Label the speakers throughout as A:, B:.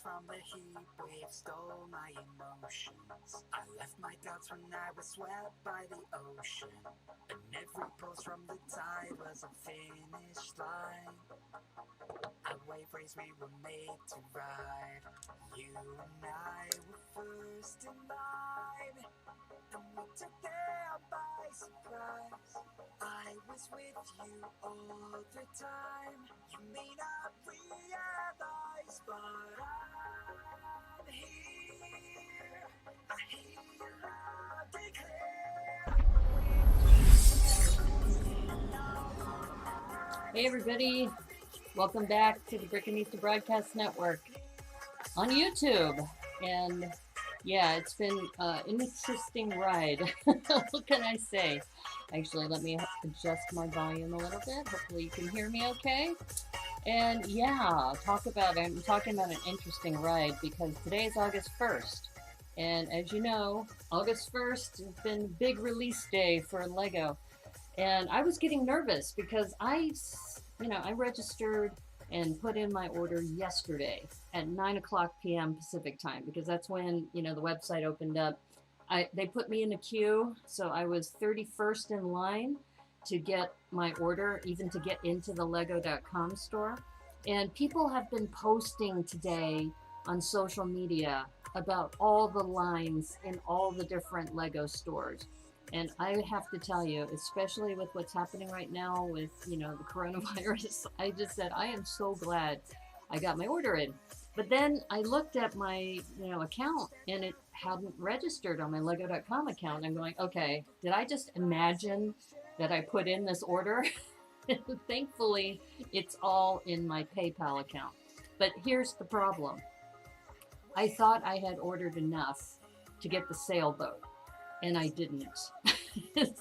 A: from the heat wave stole my emotions. I left my doubts when I was swept by the ocean, and every pulse from the tide was a finish line. A wave race we were made to ride. You and I were first in line, and we took them by surprise. I was with you all the time. You may not realize, but I'm here. I hear you loud and clear.
B: Hey everybody, welcome back to the Brickanista Broadcast Network on YouTube. And yeah, it's been an interesting ride. What can I say? Actually, let me adjust my volume a little bit. Hopefully you can hear me okay. And yeah, I'm talking about an interesting ride because today is August 1st. And as you know, August 1st has been big release day for Lego. And I was getting nervous because I registered and put in my order yesterday at 9 o'clock p.m. Pacific time because that's when, the website opened up. They put me in a queue, so I was 31st in line to get my order, even to get into the Lego.com store. And people have been posting today on social media about all the lines in all the different Lego stores. And I have to tell you, especially with what's happening right now with, the coronavirus, I just said, I am so glad I got my order in. But then I looked at my, account and it hadn't registered on my Lego.com account. I'm going, okay, did I just imagine that I put in this order? Thankfully, it's all in my PayPal account. But here's the problem. I thought I had ordered enough to get the sailboat, and I didn't.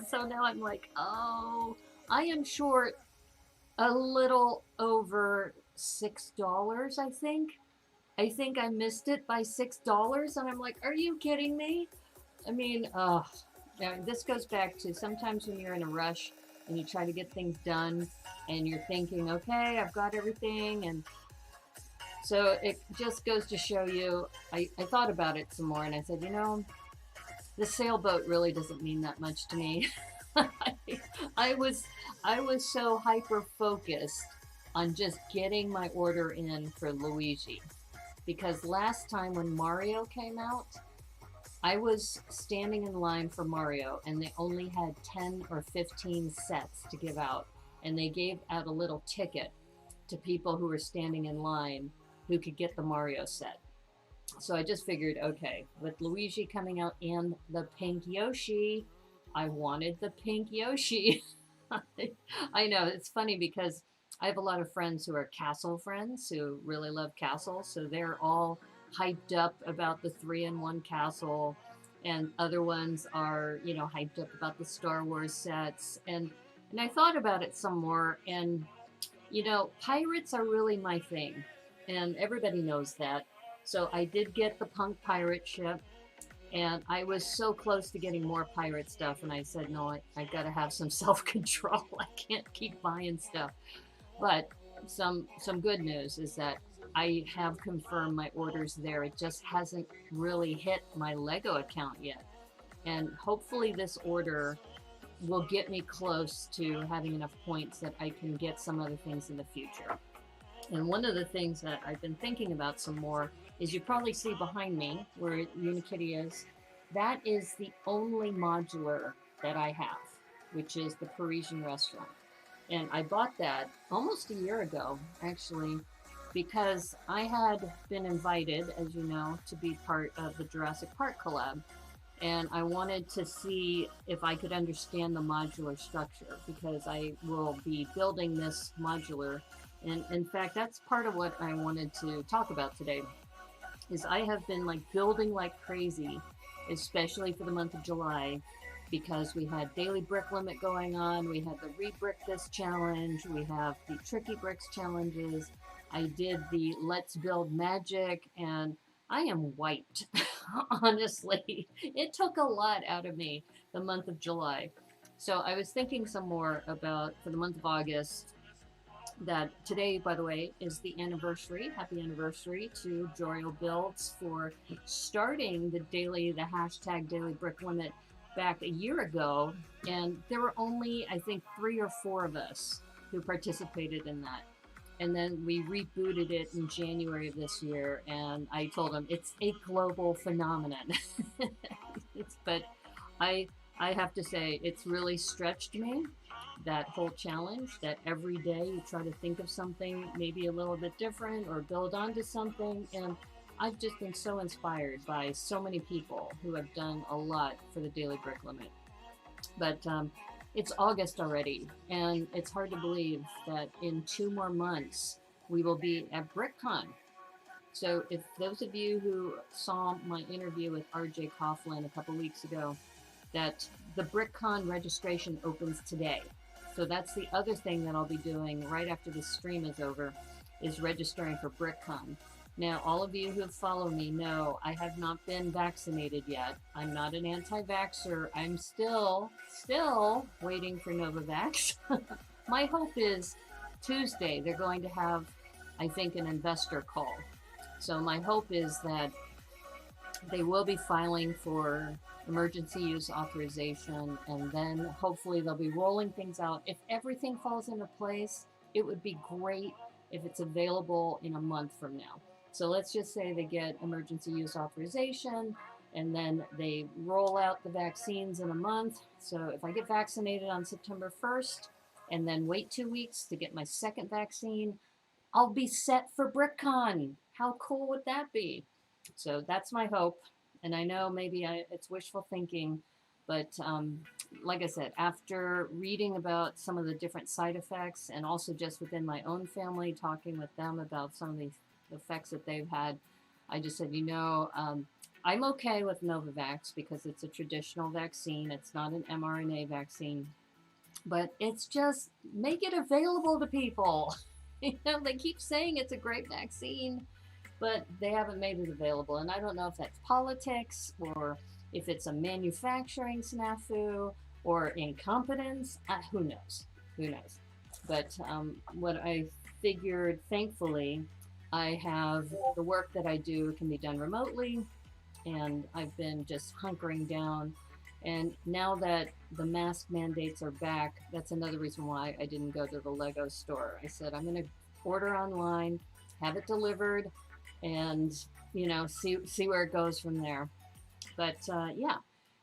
B: So now I'm like, oh, I am short a little over $6, I think. I think I missed it by $6, and I'm like, are you kidding me? I mean, now this goes back to sometimes when you're in a rush and you try to get things done and you're thinking, okay, I've got everything, and so it just goes to show you, I thought about it some more and I said, the sailboat really doesn't mean that much to me. I was so hyper focused on just getting my order in for Luigi, because last time when Mario came out, I was standing in line for Mario and they only had 10 or 15 sets to give out, and they gave out a little ticket to people who were standing in line who could get the Mario set. So I just figured, okay, with Luigi coming out and the pink Yoshi, I wanted the pink Yoshi. I know, it's funny because I have a lot of friends who are castle friends who really love castles. So they're all hyped up about the 3-in-1 castle. And other ones are, hyped up about the Star Wars sets. And I thought about it some more. And, pirates are really my thing. And everybody knows that. So I did get the punk pirate ship, and I was so close to getting more pirate stuff, and I said, no, I gotta have some self-control. I can't keep buying stuff. But some good news is that I have confirmed my orders there. It just hasn't really hit my Lego account yet. And hopefully this order will get me close to having enough points that I can get some other things in the future. And one of the things that I've been thinking about some more is, you probably see behind me where Unikitty is. That is the only modular that I have, which is the Parisian restaurant. And I bought that almost a year ago, actually, because I had been invited, as you know, to be part of the Jurassic Park collab. And I wanted to see if I could understand the modular structure, because I will be building this modular. And in fact, that's part of what I wanted to talk about today, is I have been building like crazy, especially for the month of July, because we had daily brick limit going on. We had the re-brick this challenge. We have the tricky bricks challenges. I did the Let's Build Magic, and I am wiped. Honestly, it took a lot out of me the month of July. So I was thinking some more about, for the month of August, that today, by the way, is the anniversary. Happy anniversary to Jorio Builds for starting the hashtag daily brick limit back a year ago. And there were only, I think, 3 or 4 of us who participated in that. And then we rebooted it in January of this year. And I told them it's a global phenomenon. But I, I have to say, it's really stretched me, that whole challenge, that every day you try to think of something maybe a little bit different or build onto something. And I've just been so inspired by so many people who have done a lot for the daily brick limit. But it's August already, and it's hard to believe that in 2 more months we will be at BrickCon. So if those of you who saw my interview with RJ Coughlin a couple weeks ago, that the BrickCon registration opens today. So that's the other thing that I'll be doing right after this stream is over, is registering for BrickCon. Now, all of you who have followed me know I have not been vaccinated yet. I'm not an anti-vaxxer. I'm still waiting for Novavax. My hope is Tuesday they're going to have, I think, an investor call. So my hope is that they will be filing for emergency use authorization, and then hopefully they'll be rolling things out. If everything falls into place, it would be great if it's available in a month from now. So let's just say they get emergency use authorization, and then they roll out the vaccines in a month. So if I get vaccinated on September 1st, and then wait 2 weeks to get my second vaccine, I'll be set for BrickCon. How cool would that be? So that's my hope. And I know maybe it's wishful thinking, but like I said, after reading about some of the different side effects, and also just within my own family, talking with them about some of the effects that they've had, I just said, I'm okay with Novavax because it's a traditional vaccine. It's not an mRNA vaccine, but it's just make it available to people. They keep saying it's a great vaccine, but they haven't made it available. And I don't know if that's politics or if it's a manufacturing snafu or incompetence. Who knows? Who knows? But what I figured, thankfully, I have the work that I do can be done remotely, and I've been just hunkering down. And now that the mask mandates are back, that's another reason why I didn't go to the Lego store. I said, I'm going to order online, have it delivered, and see where it goes from there. But yeah,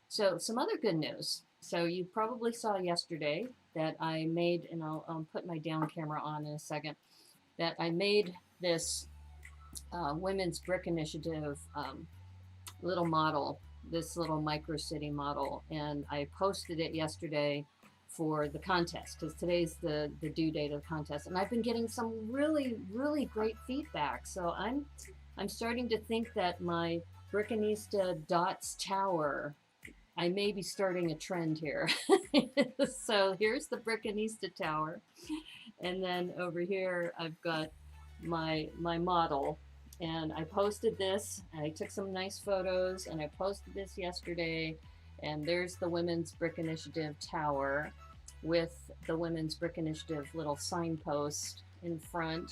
B: so some other good news. So you probably saw yesterday that I made, and I'll put my down camera on in a second, that I made this Women's Brick Initiative little model, this little micro city model, and I posted it yesterday for the contest, because today's the due date of the contest, and I've been getting some really great feedback. So I'm starting to think that my Brickanista Dots Tower, I may be starting a trend here. So here's the Brickanista Tower, and then over here I've got my model. And I posted this, and I took some nice photos, and I posted this yesterday. And there's the Women's Brick Initiative Tower with the Women's Brick Initiative little signpost in front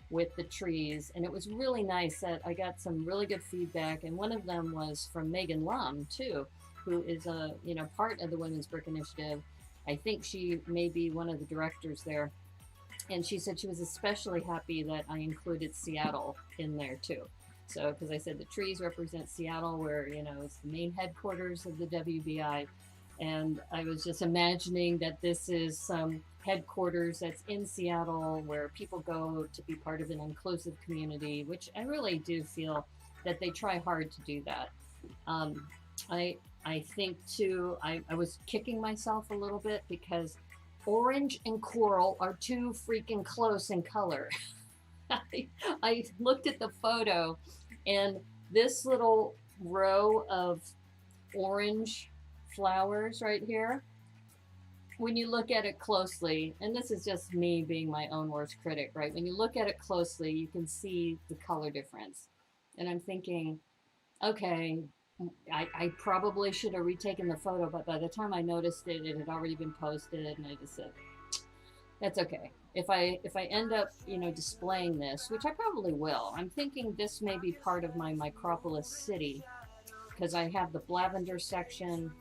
B: with the trees. And it was really nice that I got some really good feedback. And one of them was from Megan Lum, too, who is a part of the Women's Brick Initiative. I think she may be one of the directors there. And she said she was especially happy that I included Seattle in there too. So, because I said the trees represent Seattle, where, it's the main headquarters of the WBI. And I was just imagining that this is some headquarters that's in Seattle where people go to be part of an inclusive community, which I really do feel that they try hard to do that. I think too, I was kicking myself a little bit because orange and coral are too freaking close in color. I looked at the photo, and this little row of orange flowers right here, when you look at it closely, and this is just me being my own worst critic, right? When you look at it closely, you can see the color difference. And I'm thinking, okay, I probably should have retaken the photo, but by the time I noticed it, it had already been posted, and I just said, That's okay. If I end up, you know, displaying this, which I probably will, I'm thinking this may be part of my Micropolis city because I have the lavender section.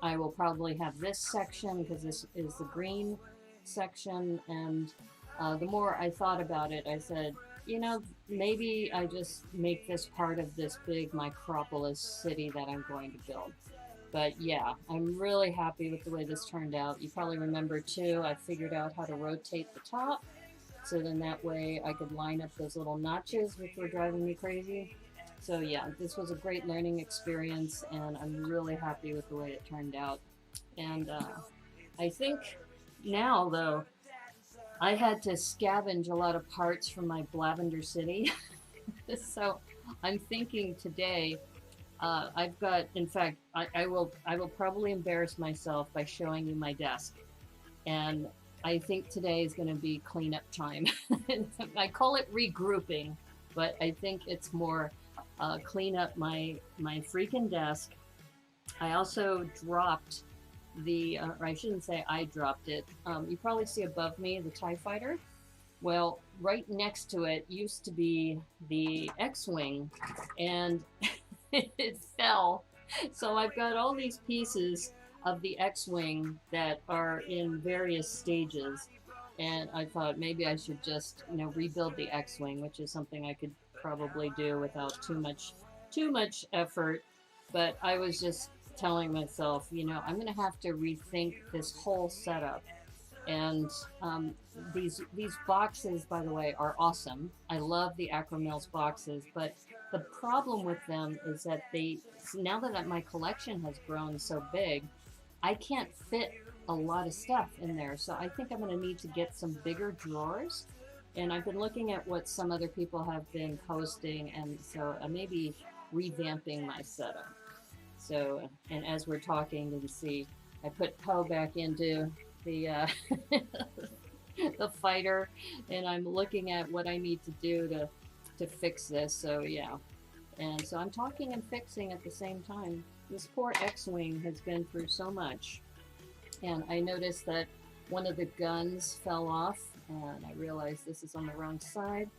B: I will probably have this section because this is the green section. And the more I thought about it, I said, you know, maybe I just make this part of this big Micropolis city that I'm going to build. But yeah, I'm really happy with the way this turned out. You probably remember too, I figured out how to rotate the top. So then that way I could line up those little notches, which were driving me crazy. So yeah, this was a great learning experience, and I'm really happy with the way it turned out. And I think now, though, I had to scavenge a lot of parts from my Lavender City. So I'm thinking today, I've got, in fact, I will probably embarrass myself by showing you my desk. And I think today is going to be cleanup time. I call it regrouping, but I think it's more clean up my freaking desk. I also dropped or I shouldn't say I dropped it. You probably see above me the TIE Fighter. Well, right next to it used to be the X-Wing, and it fell. So I've got all these pieces of the X-Wing that are in various stages, and I thought maybe I should just, you know, rebuild the X-Wing, which is something I could probably do without too much effort. But I was just telling myself, you know, I'm going to have to rethink this whole setup. And these boxes, by the way, are awesome. I love the Acromills boxes, but the problem with them is that now that my collection has grown so big, I can't fit a lot of stuff in there. So I think I'm going to need to get some bigger drawers. And I've been looking at what some other people have been posting, and so I may be revamping my setup. So, and as we're talking, you can see I put Poe back into the the fighter, and I'm looking at what I need to do to fix this. So yeah, and so I'm talking and fixing at the same time. This poor X-Wing has been through so much, and I noticed that one of the guns fell off, and I realized this is on the wrong side.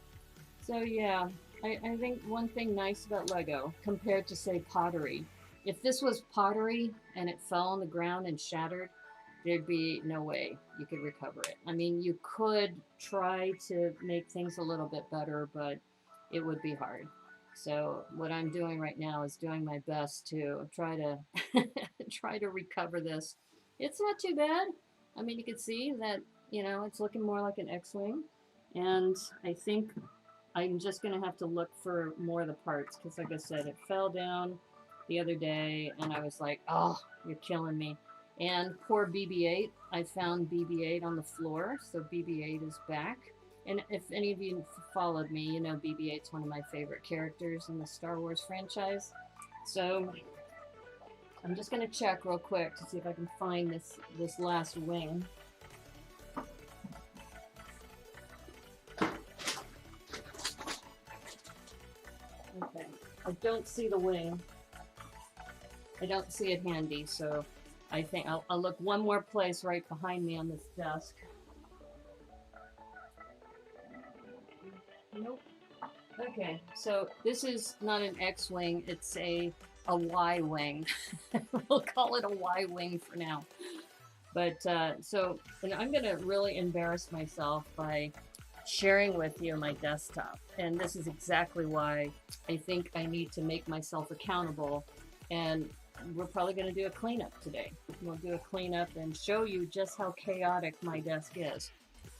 B: So yeah, I think one thing nice about Lego compared to, say, pottery, if this was pottery and it fell on the ground and shattered, there'd be no way you could recover it. I mean, you could try to make things a little bit better, but it would be hard. So what I'm doing right now is doing my best to try to try to recover this. It's not too bad. I mean, you can see that, you know, it's looking more like an X-Wing. And I think I'm just going to have to look for more of the parts because, like I said, it fell down the other day, and I was like, oh, you're killing me. And poor BB-8, I found BB-8 on the floor, so BB-8 is back. And if any of you followed me, you know BB-8's one of my favorite characters in the Star Wars franchise. So I'm just going to check real quick to see if I can find this last wing. Okay, I don't see the wing. I don't see it handy, so I think I'll look one more place right behind me on this desk. Nope. Okay, so this is not an X-Wing, it's a Y-Wing. We'll call it a Y-Wing for now. But so, and I'm going to really embarrass myself by sharing with you my desktop. And this is exactly why I think I need to make myself accountable. And we're probably going to do a cleanup today. We'll do a cleanup and show you just how chaotic my desk is.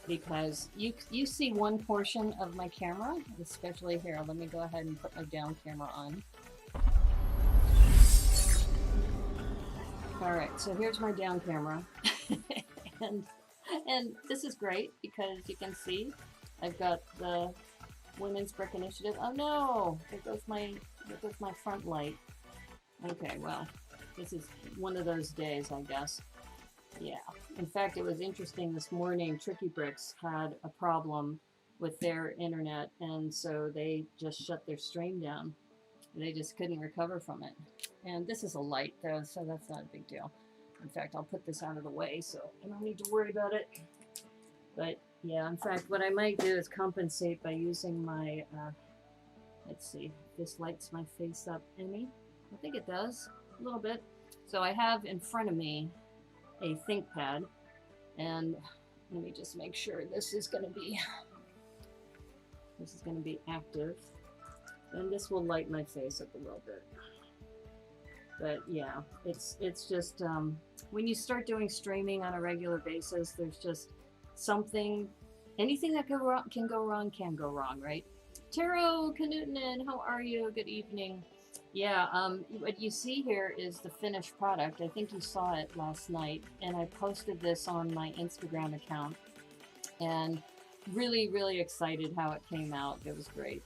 B: Because you see one portion of my camera, especially here. Let me go ahead and put my down camera on. All right, so here's my down camera. and this is great because you can see I've got the Women's Brick Initiative. Oh no, there goes my front light. Okay, well, this is one of those days, I guess. Yeah. In fact, it was interesting this morning. Tricky Bricks had a problem with their internet, and so they just shut their stream down. They just couldn't recover from it. And this is a light, though, so that's not a big deal. In fact, I'll put this out of the way so I don't need to worry about it. But yeah, in fact, what I might do is compensate by using my, let's see, if this lights my face up any. I think it does, a little bit. So I have in front of me a ThinkPad, and let me just make sure this is going to be active, and this will light my face up a little bit. But yeah, it's just when you start doing streaming on a regular basis, there's just something, anything that can go wrong, right? Taro Knutinen, how are you? Good evening. Yeah, what you see here is the finished product. I think you saw it last night, and I posted this on my Instagram account, and really, really excited how it came out. It was great.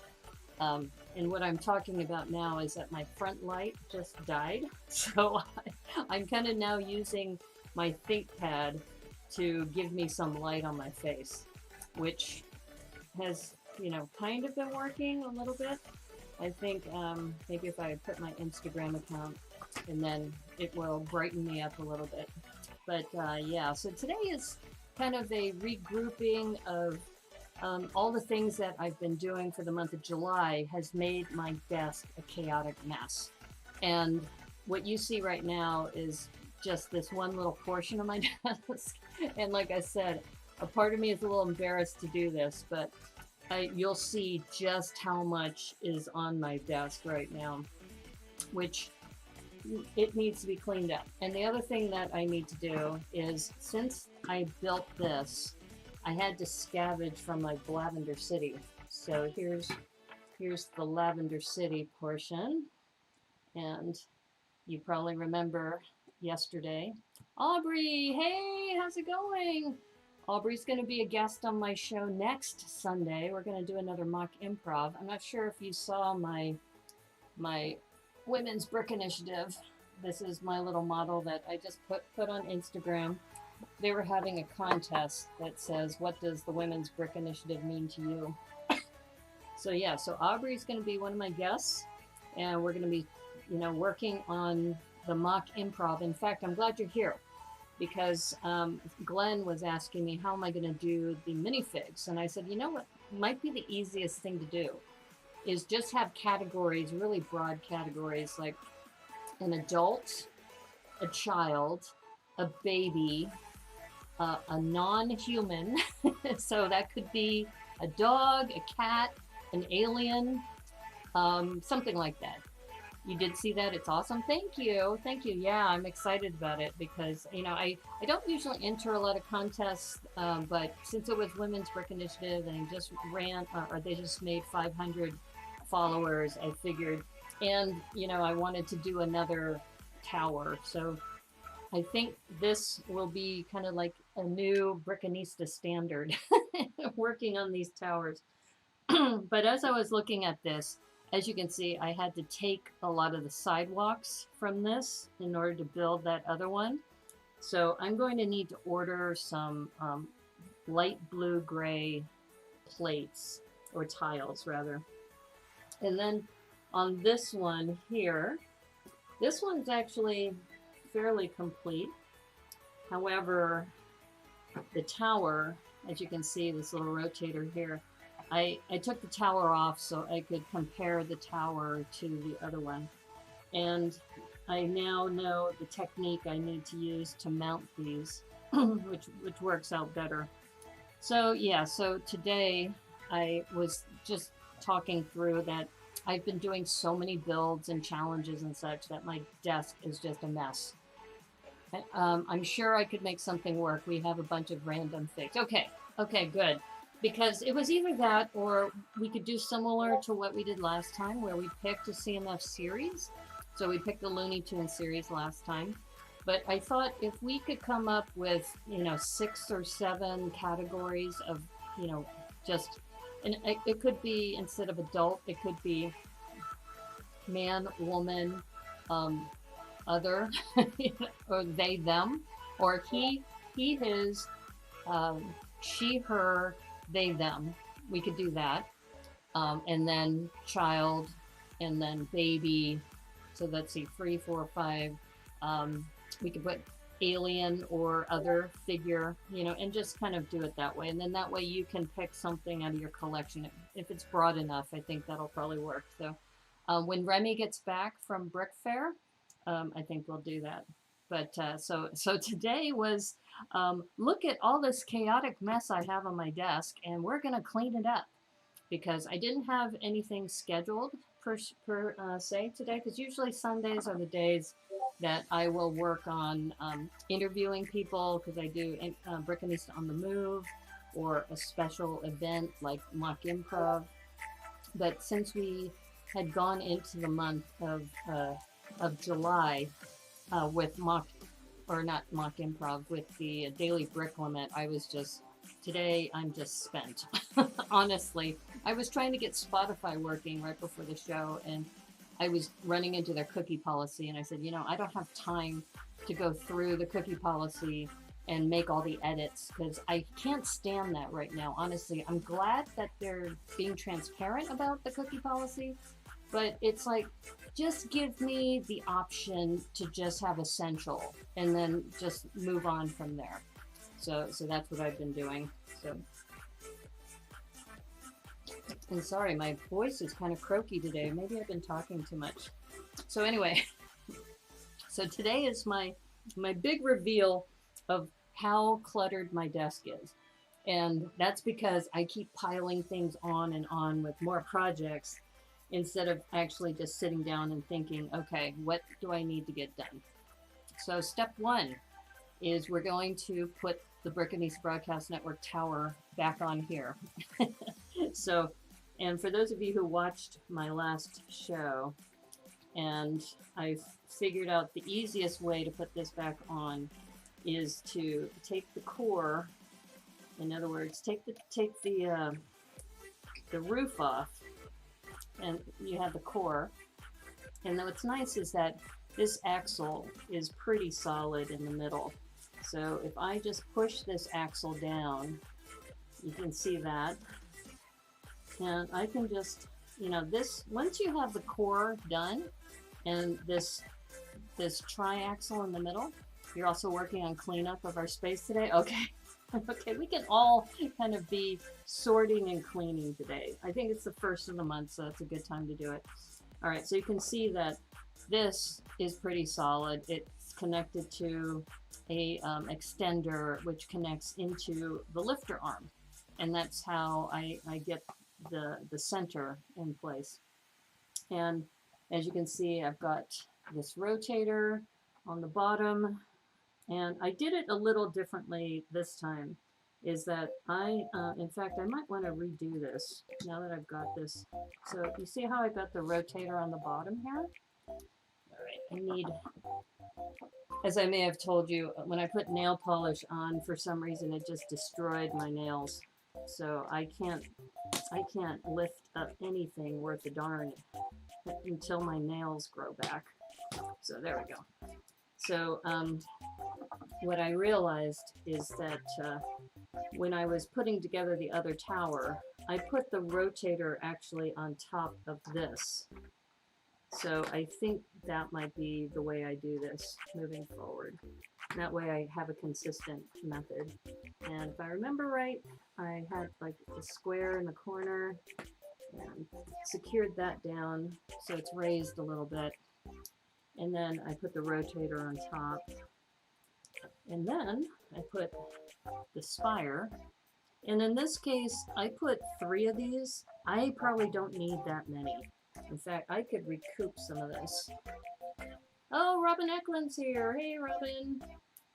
B: And what I'm talking about now is that my front light just died, so I'm kind of now using my ThinkPad to give me some light on my face, which has, you know, kind of been working a little bit. I think maybe if I put my Instagram account, and then it will brighten me up a little bit. But yeah, so today is kind of a regrouping of all the things that I've been doing for the month of July has made my desk a chaotic mess. And what you see right now is just this one little portion of my desk. And like I said, a part of me is a little embarrassed to do this, but you'll see just how much is on my desk right now, which it needs to be cleaned up. And the other thing that I need to do is, since I built this, I had to scavenge from my Lavender City. So here's the Lavender City portion. And you probably remember yesterday. Aubrey, hey, how's it going? Aubrey's going to be a guest on my show next Sunday. We're going to do another mock improv. I'm not sure if you saw my Women's Brick Initiative. This is my little model that I just put on Instagram. They were having a contest that says, what does the Women's Brick Initiative mean to you? So yeah, so Aubrey's going to be one of my guests, and we're going to be, you know, working on the mock improv. In fact, I'm glad you're here, because Glenn was asking me, how am I going to do the minifigs? And I said, you know what might be the easiest thing to do is just have categories, really broad categories, like an adult, a child, a baby, a non-human. So that could be a dog, a cat, an alien, something like that. You did see that? It's awesome. Thank you. Thank you. Yeah, I'm excited about it because, you know, I don't usually enter a lot of contests, but since it was Women's Brick Initiative and just ran, or they just made 500 followers, I figured, and, you know, I wanted to do another tower. So I think this will be kind of like a new Brickanista standard, working on these towers. But as I was looking at this, as you can see, I had to take a lot of the sidewalks from this in order to build that other one. So I'm going to need to order some light blue-gray plates, or tiles rather. And then on this one here, this one's actually fairly complete. However, the tower, as you can see, this little rotator here, I took the tower off so I could compare the tower to the other one. And I now know the technique I need to use to mount these, which works out better. So yeah, so today I was just talking through that I've been doing so many builds and challenges and such that my desk is just a mess. I'm sure I could make something work. We have a bunch of random things. Okay, good. Because it was either that or we could do similar to what we did last time, where we picked a CMF series. So we picked the Looney Tunes series last time. But I thought if we could come up with, you know, 6 or 7 categories of, you know, just, and it could be, instead of adult, it could be man, woman, other, or they, them, or he, his, she, her, they, them. We could do that. And then child, and then baby. So let's see, 3, 4, 5. We could put alien or other figure, you know, and just kind of do it that way. And then that way you can pick something out of your collection. If it's broad enough, I think that'll probably work. So when Remy gets back from Brick Fair, I think we'll do that. But so today was, look at all this chaotic mess I have on my desk, and we're going to clean it up because I didn't have anything scheduled per se today, because usually Sundays are the days that I will work on interviewing people, because I do Brickanista on the Move or a special event like mock improv. But since we had gone into the month of July with mock, or not mock improv, with the daily brick limit, I was just, today I'm just spent. Honestly, I was trying to get Spotify working right before the show, and I was running into their cookie policy, and I said, you know, I don't have time to go through the cookie policy and make all the edits, because I can't stand that right now. Honestly, I'm glad that they're being transparent about the cookie policy, but it's like, just give me the option to just have essential and then just move on from there. So that's what I've been doing. So, and sorry, my voice is kind of croaky today. Maybe I've been talking too much. So anyway, so today is my big reveal of how cluttered my desk is. And that's because I keep piling things on and on with more projects instead of actually just sitting down and thinking, okay, what do I need to get done? So step one is we're going to put the Brickanista Broadcast Network tower back on here. So, and for those of you who watched my last show, and I figured out the easiest way to put this back on is to take the core, in other words, take the roof off, and you have the core. And then what's nice is that this axle is pretty solid in the middle. So if I just push this axle down, you can see that. And I can just, you know, this, once you have the core done and this triaxle in the middle, you're also working on cleanup of our space today. Okay. Okay, we can all kind of be sorting and cleaning today. I think it's the first of the month, so it's a good time to do it. All right, so you can see that this is pretty solid. It's connected to a extender, which connects into the lifter arm. And that's how I get the center in place. And as you can see, I've got this rotator on the bottom. And I did it a little differently this time, is that in fact, I might want to redo this now that I've got this. So you see how I got the rotator on the bottom here? All right, I need, as I may have told you, when I put nail polish on, for some reason, it just destroyed my nails. So I can't lift up anything worth a darn until my nails grow back. So there we go. So what I realized is that when I was putting together the other tower, I put the rotator actually on top of this. So I think that might be the way I do this moving forward. That way I have a consistent method. And if I remember right, I had like a square in the corner and secured that down so it's raised a little bit. And then I put the rotator on top. And then I put the spire. And in this case, I put 3 of these. I probably don't need that many. In fact, I could recoup some of this. Oh, Robin Eklund's here. Hey, Robin.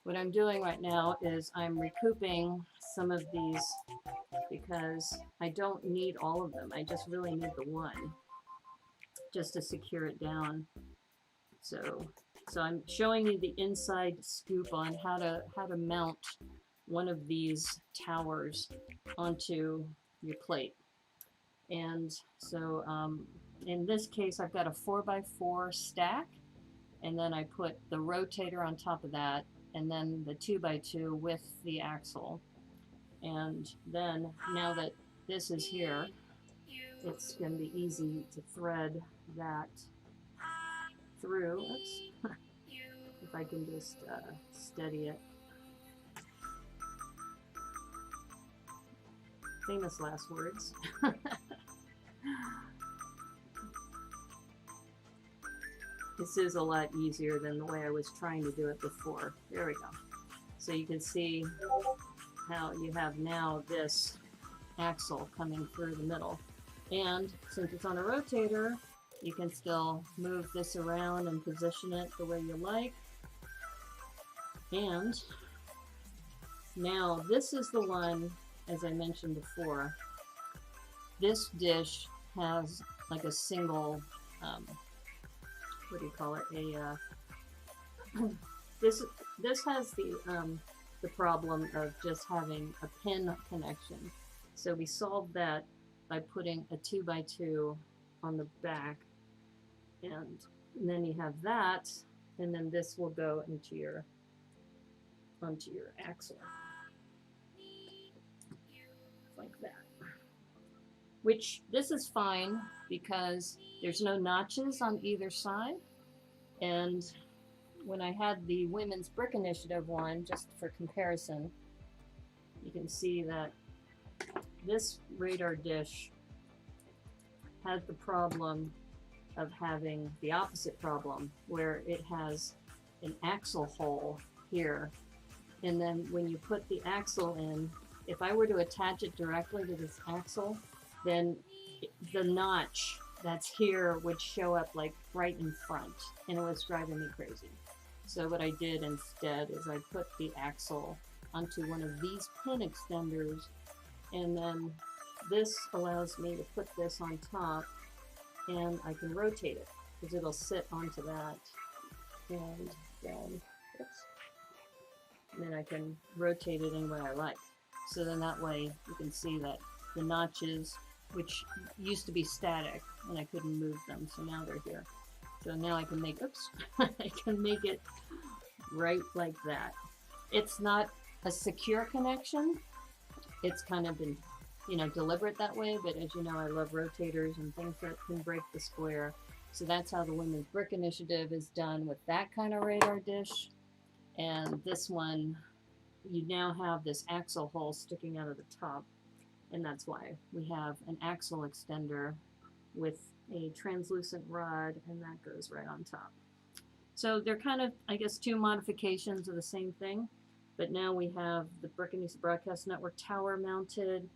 B: What I'm doing right now is I'm recouping some of these because I don't need all of them. I just really need the one just to secure it down. So I'm showing you the inside scoop on how to mount one of these towers onto your plate. And so in this case, I've got a 4x4 stack, and then I put the rotator on top of that, and then the 2x2 with the axle. And then now that this is here, it's going to be easy to thread that through. Oops. if I can just steady it. Famous last words. This is a lot easier than the way I was trying to do it before. There we go. So you can see how you have now this axle coming through the middle. And since it's on a rotator, you can still move this around and position it the way you like. And now this is the one, as I mentioned before, this dish has like a single, what do you call it? This has the problem of just having a pin connection. So we solved that by putting a 2x2 on the back, and then you have that, and then this will go into your axle like that. Which this is fine because there's no notches on either side. And when I had the Women's Brick Initiative one, just for comparison, you can see that this radar dish has the problem of having the opposite problem, where it has an axle hole here. And then when you put the axle in, if I were to attach it directly to this axle, then the notch that's here would show up like right in front, and it was driving me crazy. So what I did instead is I put the axle onto one of these pin extenders, and then this allows me to put this on top, and I can rotate it because it'll sit onto that, and then I can rotate it any way I like. So then that way you can see that the notches, which used to be static and I couldn't move them, so now they're here. So now I can make, oops, I can make it right like that. It's not a secure connection. It's kind of been, you know, deliberate that way, but as you know, I love rotators and things that can break the square. So that's how the Women's Brick Initiative is done with that kind of radar dish. And this one, you now have this axle hole sticking out of the top, and that's why we have an axle extender with a translucent rod, and that goes right on top. So they're kind of, I guess, two modifications of the same thing, but now we have the Brickanista Broadcast Network tower mounted,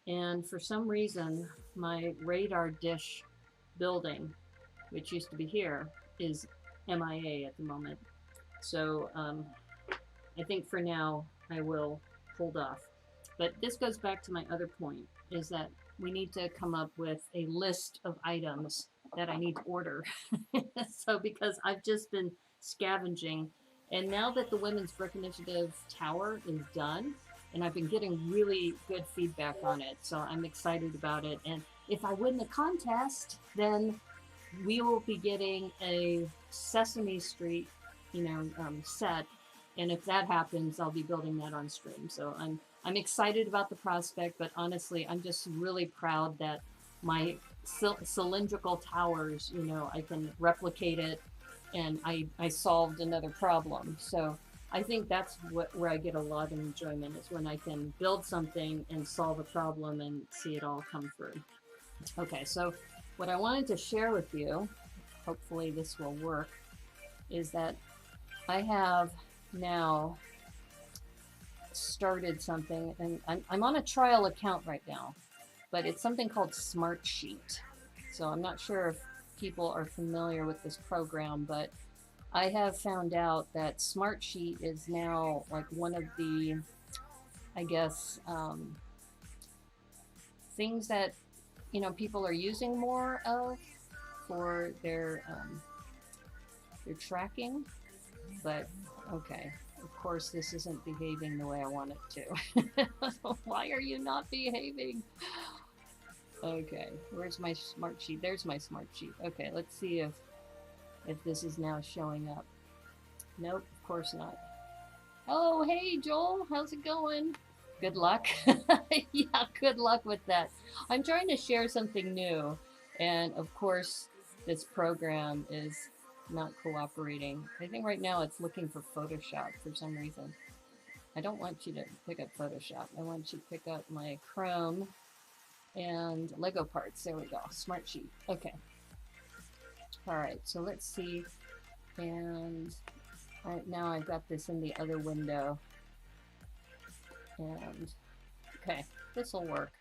B: and for some reason my radar dish building, which used to be here, is MIA at the moment. So I think for now I will hold off. But this goes back to my other point, is that we need to come up with a list of items that I need to order. So because I've just been scavenging, and now that the Women's Brick Initiative tower is done, and I've been getting really good feedback on it, so I'm excited about it. And if I win the contest, then we will be getting a Sesame Street, you know, set. And if that happens, I'll be building that on stream. So I'm excited about the prospect, but honestly, I'm just really proud that my cylindrical towers, you know, I can replicate it, and I solved another problem. So I think that's where I get a lot of enjoyment, is when I can build something and solve a problem and see it all come through. Okay, so what I wanted to share with you, hopefully this will work, is that I have now started something, and I'm on a trial account right now, but it's something called Smartsheet. So I'm not sure if people are familiar with this program, but I have found out that Smartsheet is now like one of the, I guess, things that, you know, people are using more of for their tracking. But okay, of course this isn't behaving the way I want it to. Why are you not behaving? Okay, where's my Smartsheet? There's my Smartsheet. Okay, let's see if this is now showing up. Nope, of course not. Oh, hey Joel, how's it going? Good luck. Yeah, good luck with that. I'm trying to share something new, and of course this program is not cooperating. I think right now it's looking for Photoshop for some reason. I don't want you to pick up Photoshop. I want you to pick up my Chrome and Lego parts. There we go. Smart sheet. Okay. All right. So let's see. And right now I've got this in the other window. And okay, this will work.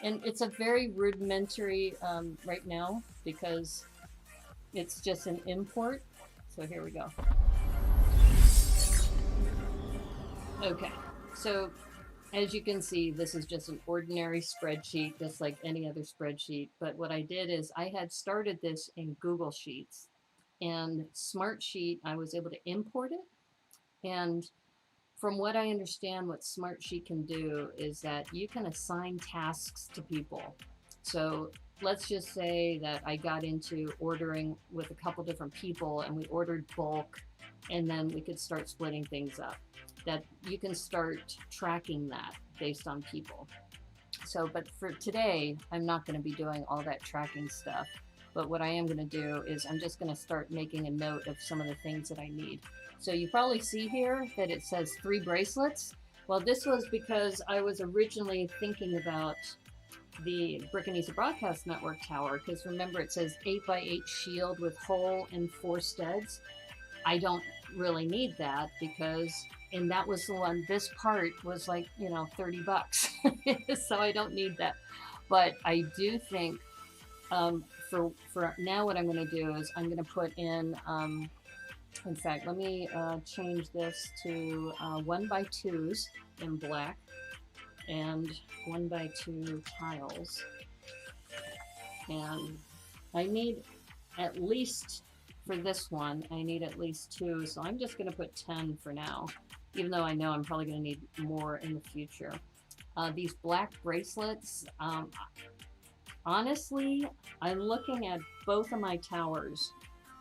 B: And it's a very rudimentary right now because it's just an import. So here we go. Okay, so as you can see, this is just an ordinary spreadsheet, just like any other spreadsheet. But what I did is I had started this in Google Sheets, and Smartsheet, I was able to import it. And from what I understand, what Smartsheet can do is that you can assign tasks to people. So let's just say that I got into ordering with a couple different people and we ordered bulk, and then we could start splitting things up. That you can start tracking that based on people. So, but for today, I'm not going to be doing all that tracking stuff. But what I am going to do is I'm just going to start making a note of some of the things that I need. So you probably see here that it says 3 bracelets. Well, this was because I was originally thinking about the Brickanista Broadcast Network tower, because remember it says 8x8 shield with hole and 4 studs. I don't really need that because, and that was the one, this part was like, you know, 30 bucks. So I don't need that. But I do think for now what I'm going to do is I'm going to put in fact, let me change this to 1x2s in black and 1x2 tiles. And I need at least, for this one, I need at least 2. So I'm just going to put 10 for now, even though I know I'm probably going to need more in the future. These black bracelets, honestly, I'm looking at both of my towers,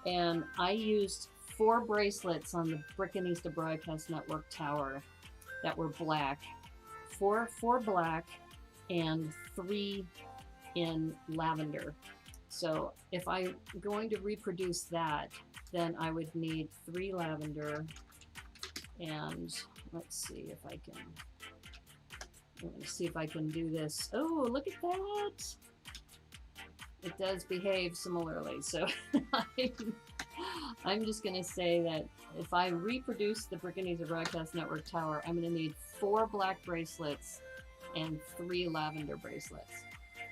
B: and I used 4 bracelets on the Brickanista Broadcast Network tower that were black, 4 black, and 3 in lavender. So if I'm going to reproduce that, then I would need 3 lavender, and let's see if I can. I'm going to see if I can do this. Oh, look at that! It does behave similarly. So I'm just going to say that if I reproduce the Brickanista Broadcast Network tower, I'm going to need 4 black bracelets and 3 lavender bracelets.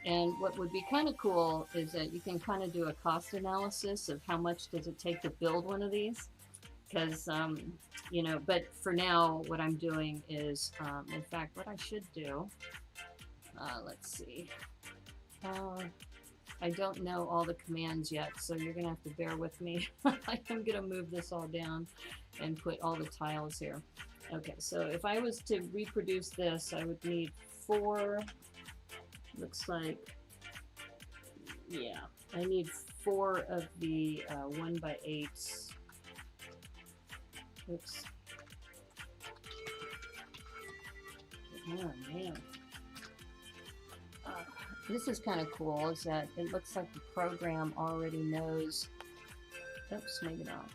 B: And what would be kind of cool is that you can kind of do a cost analysis of how much does it take to build one of these. Because, you know, but for now, what I'm doing is, in fact, what I should do, let's see. I don't know all the commands yet, so you're going to have to bear with me. I'm going to move this all down and put all the tiles here. Okay, so if I was to reproduce this, I would need 4, looks like, yeah, I need 4 of the 1x8s. Oops. Oh, man. This is kind of cool, is that it looks like the program already knows. Oops, maybe not.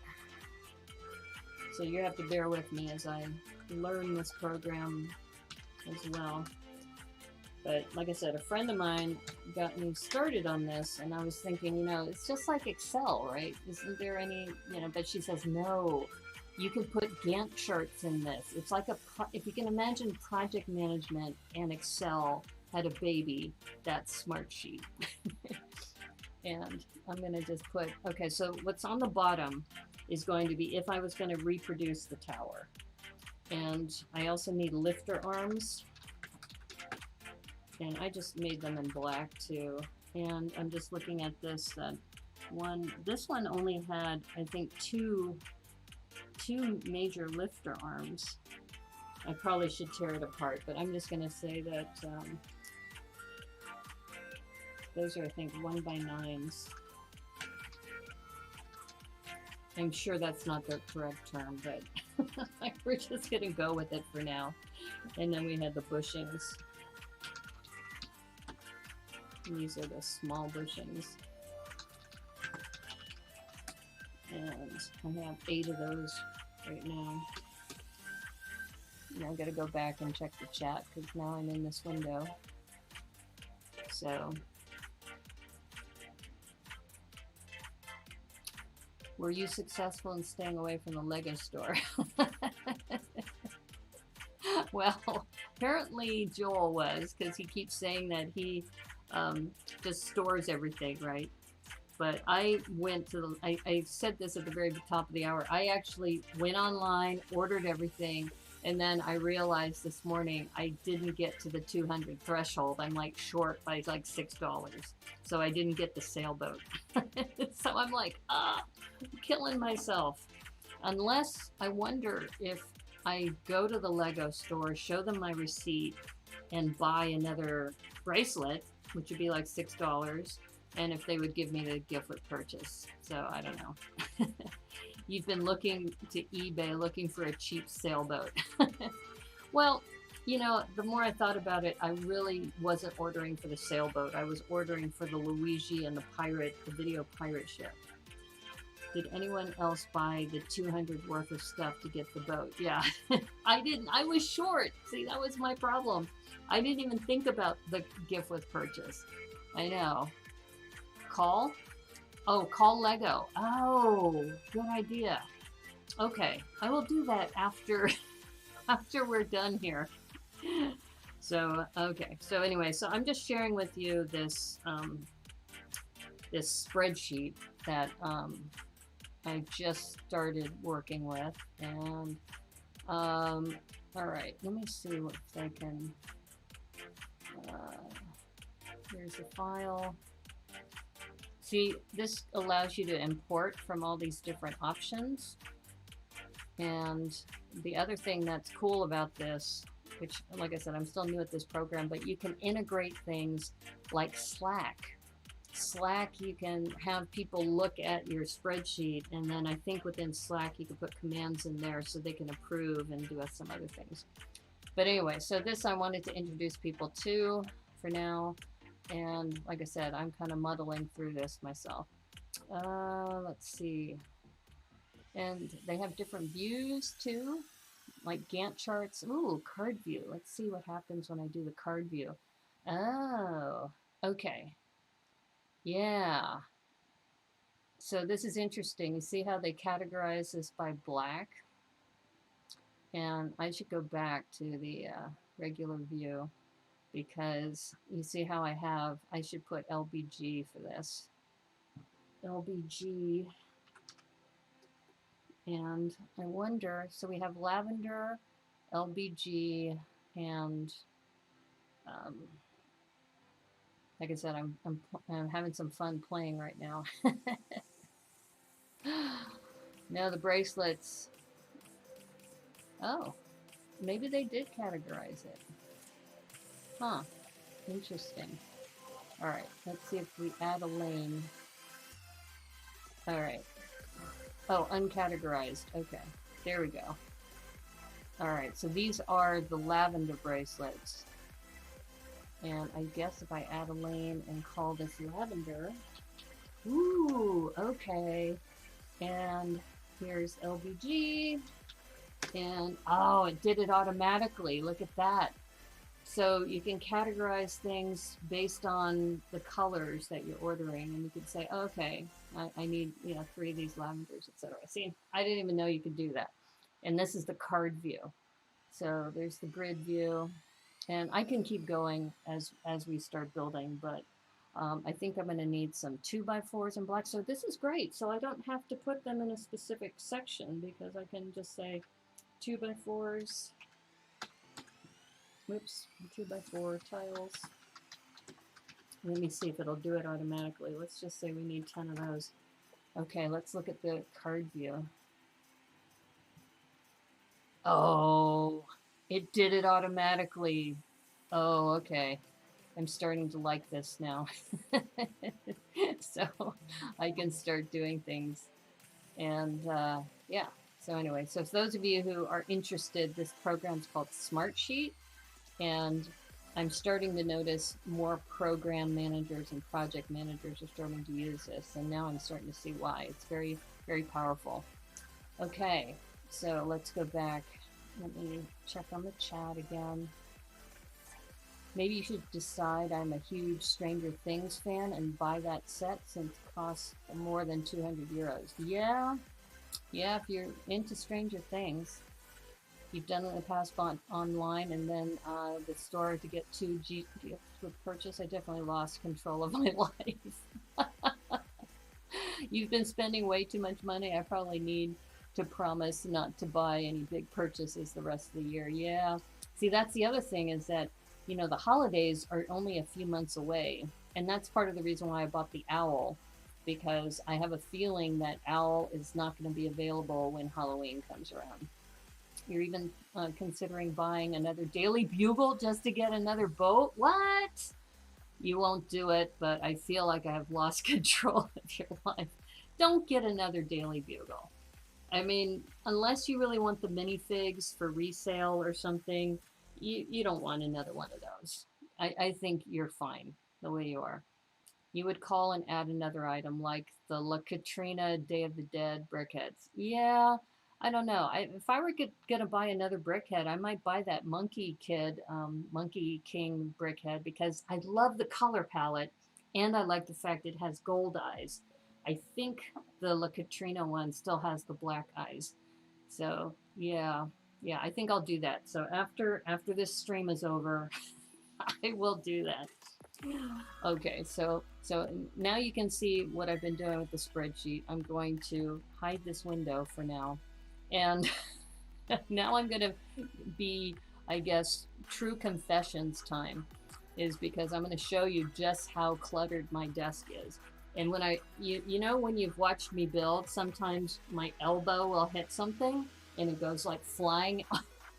B: So you have to bear with me as I learn this program as well. But like I said, a friend of mine got me started on this, and I was thinking, you know, it's just like Excel, right? Isn't there any, you know, but she says, no, you can put Gantt charts in this. It's like if you can imagine project management and Excel had a baby, that's Smartsheet. And I'm going to just put, okay, so what's on the bottom is going to be if I was going to reproduce the tower. And I also need lifter arms. And I just made them in black too. And I'm just looking at this one. This one only had, I think, two major lifter arms. I probably should tear it apart, but I'm just going to say that those are, I think, 1x9s. I'm sure that's not the correct term, but we're just going to go with it for now. And then we had the bushings. These are the small bushings. things. I have 8 of those right now. Now I gotta go back and check the chat because now I'm in this window. So, were you successful in staying away from the Lego store? Well, apparently Joel was, because he keeps saying that he just stores everything, right? But I went to the, I said this at the very top of the hour. I actually went online, ordered everything, and then I realized this morning I didn't get to the 200 threshold. I'm like short by like $6. So I didn't get the sailboat. So I'm like, I'm killing myself. Unless I wonder if I go to the Lego store, show them my receipt, and buy another bracelet, which would be like $6, and if they would give me the gift with purchase. So I don't know. You've been looking to eBay looking for a cheap sailboat. Well, you know, the more I thought about it, I really wasn't ordering for the sailboat. I was ordering for the Luigi and the pirate, the video pirate ship. Did anyone else buy the 200 worth of stuff to get the boat? Yeah, I didn't. I was short. See, that was my problem. I didn't even think about the gift with purchase. I know. Call? Oh, call Lego. Oh, good idea. Okay, I will do that after after we're done here. So, okay. So anyway, so I'm just sharing with you this this spreadsheet that I just started working with, and all right, let me see if I can, here's the file. See, this allows you to import from all these different options, and the other thing that's cool about this, which, like I said, I'm still new at this program, but you can integrate things like Slack. Slack, you can have people look at your spreadsheet, and then I think within Slack you can put commands in there so they can approve and do some other things. But anyway, so this I wanted to introduce people to for now, and like I said, I'm kind of muddling through this myself. Let's see, and they have different views too, like Gantt charts. Ooh, card view. Let's see what happens when I do the card view. Oh, okay. Yeah. So this is interesting. You see how they categorize this by black? And I should go back to the regular view, because you see how I should put LBG for this. LBG. And I wonder, so we have lavender, LBG, and like I said, I'm having some fun playing right now. Now the bracelets. Oh, maybe they did categorize it. Huh. Interesting. All right. Let's see if we add a lane. All right. Oh, uncategorized. Okay. There we go. All right. So these are the lavender bracelets. And I guess if I add a lane and call this lavender, ooh, okay. And here's LBG, and oh, it did it automatically. Look at that. So you can categorize things based on the colors that you're ordering, and you can say, okay, I need 3 of these lavenders, etc. See, I didn't even know you could do that. And this is the card view. So there's the grid view. And I can keep going as we start building, but I think I'm going to need some 2x4s in black. So this is great. So I don't have to put them in a specific section, because I can just say 2x4s. Whoops, 2x4 tiles. Let me see if it'll do it automatically. Let's just say we need 10 of those. Okay, let's look at the card view. Oh, it did it automatically. Oh, okay. I'm starting to like this now. So I can start doing things. And yeah, so anyway, so for those of you who are interested, this program's called Smartsheet. And I'm starting to notice more program managers and project managers are starting to use this, and now I'm starting to see why. It's very, very powerful. Okay, so let's go back. Let me check on the chat again. Maybe you should decide I'm a huge Stranger Things fan and buy that set since it costs more than 200 euros. Yeah, if you're into Stranger Things, you've done it in the past, bought online, and then the store to get 2 gifts with purchase. I definitely lost control of my life. You've been spending way too much money. I probably need to promise not to buy any big purchases the rest of the year. Yeah. See, that's the other thing is that, you know, the holidays are only a few months away. And that's part of the reason why I bought the owl, because I have a feeling that owl is not going to be available when Halloween comes around. You're even considering buying another Daily Bugle just to get another boat? What? You won't do it, but I feel like I have lost control of your life. Don't get another Daily Bugle. I mean, unless you really want the minifigs for resale or something, you don't want another one of those. I think you're fine the way you are. You would call and add another item like the La Katrina Day of the Dead brickheads. Yeah, I don't know. If I were gonna buy another brickhead, I might buy that Monkey Kid, Monkey King brickhead because I love the color palette and I like the fact it has gold eyes. I think the La Katrina one still has the black eyes. So yeah, I think I'll do that. So after this stream is over, I will do that. Okay, so now you can see what I've been doing with the spreadsheet. I'm going to hide this window for now. And now I'm going to be, I guess, true confessions time is because I'm going to show you just how cluttered my desk is. And when you know, when you've watched me build, sometimes my elbow will hit something and it goes like flying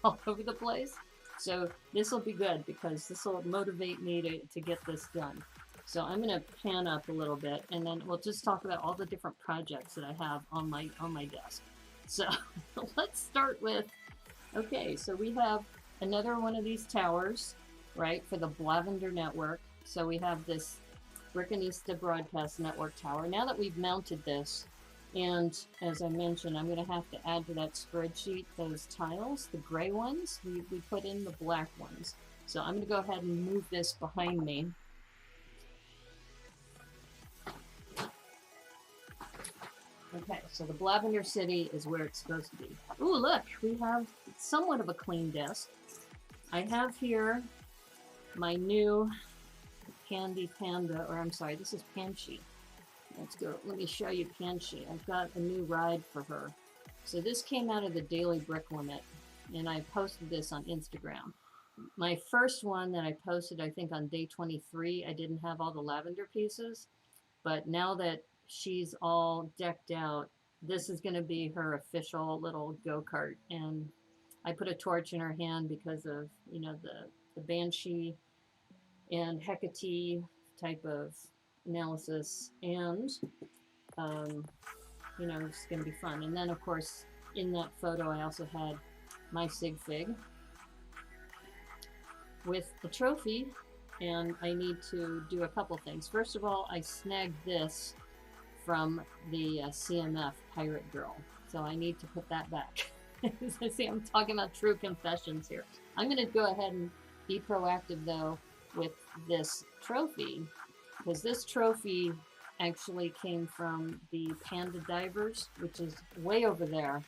B: all over the place. So this will be good because this will motivate me to get this done. So I'm going to pan up a little bit and then we'll just talk about all the different projects that I have on my desk. So let's start with, okay, so we have another one of these towers, right, for the Lavender Network. So we have this Brickanista Broadcast Network tower. Now that we've mounted this, and as I mentioned, I'm going to have to add to that spreadsheet those tiles, the gray ones. We put in the black ones. So I'm going to go ahead and move this behind me. Okay, so the Lavender City is where it's supposed to be. Ooh, look, we have somewhat of a clean desk. I have here my new Candy Panda, or I'm sorry, this is Panchi. Let's go. Let me show you Panchi. I've got a new ride for her. So this came out of the Daily Brick Limit, and I posted this on Instagram. My first one that I posted, I think on day 23, I didn't have all the lavender pieces, but now that she's all decked out, this is going to be her official little go-kart, and I put a torch in her hand because of, you know, the Banshee and Hecate type of analysis, and you know, it's going to be fun. And then of course in that photo I also had my sig fig with the trophy, and I need to do a couple things. First of all, I snagged this from the CMF Pirate Girl, so I need to put that back. See, I'm talking about true confessions here. I'm going to go ahead and be proactive though with this trophy, because this trophy actually came from the Panda Divers, which is way over there.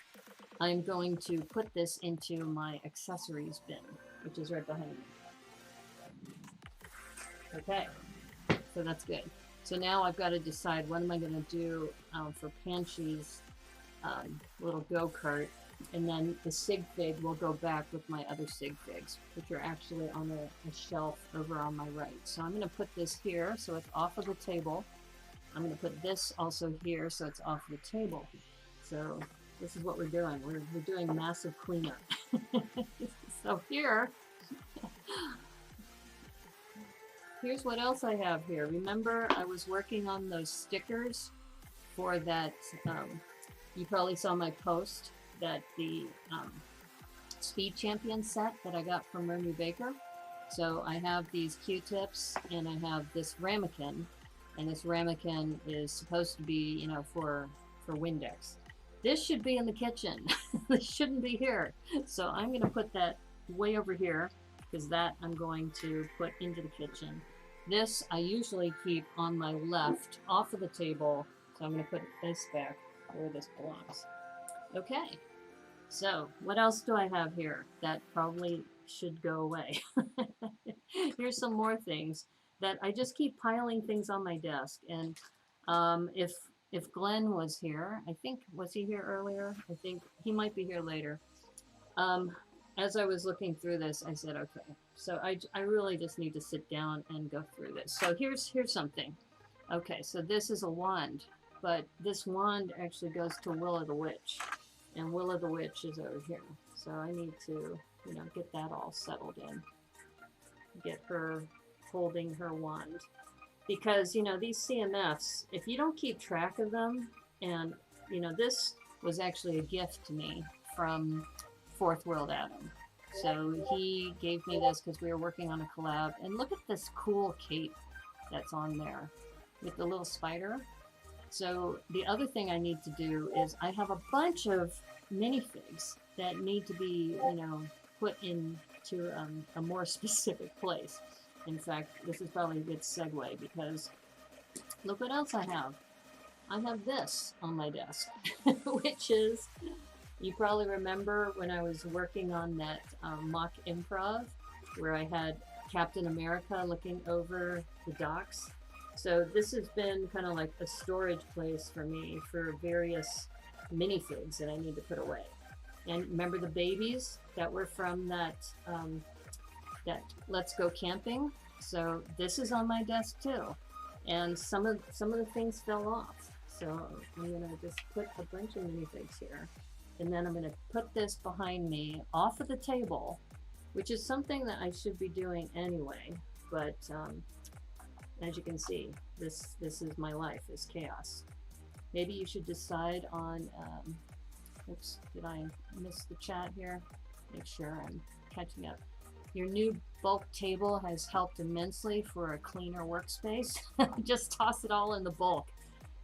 B: I'm going to put this into my accessories bin, which is right behind me. Okay, so that's good. So now I've got to decide what am I going to do for Panchi's little go-kart, and then the sig fig will go back with my other sig figs, which are actually on a shelf over on my right. So I'm going to put this here so it's off of the table. I'm going to put this also here so it's off the table. So this is what we're doing. We're doing massive cleanup. So here's what else I have here. Remember, I was working on those stickers for that, you probably saw my post, that the Speed Champion set that I got from Remy Baker. So I have these Q-tips and I have this ramekin, and this ramekin is supposed to be, you know, for Windex. This should be in the kitchen. This shouldn't be here. So I'm going to put that way over here, because that I'm going to put into the kitchen. This I usually keep on my left, off of the table. So I'm going to put this back where this belongs. Okay. So what else do I have here that probably should go away? Here's some more things that I just keep piling things on my desk. And if Glenn was here, I think, was he here earlier? I think he might be here later. As I was looking through this, I said, okay, so I really just need to sit down and go through this. So here's something. Okay, so this is a wand, but this wand actually goes to Willow the Witch, and Willow the Witch is over here. So I need to, you know, get that all settled in. Get her holding her wand. Because, you know, these CMFs, if you don't keep track of them, and, you know, this was actually a gift to me from Fourth World Adam. So he gave me this because we were working on a collab. And look at this cool cape that's on there with the little spider. So the other thing I need to do is I have a bunch of minifigs that need to be, you know, put into a more specific place. In fact, this is probably a good segue because look what else I have. I have this on my desk, which is, you probably remember when I was working on that mock improv where I had Captain America looking over the docks. So this has been kind of like a storage place for me for various minifigs that I need to put away. And remember the babies that were from that that Let's Go Camping? So this is on my desk too. And some of the things fell off. So I'm gonna just put a bunch of minifigs here. And then I'm gonna put this behind me off of the table, which is something that I should be doing anyway. But as you can see, this is my life, is chaos. Maybe you should decide on, oops, did I miss the chat here? Make sure I'm catching up. Your new bulk table has helped immensely for a cleaner workspace. Just toss it all in the bulk.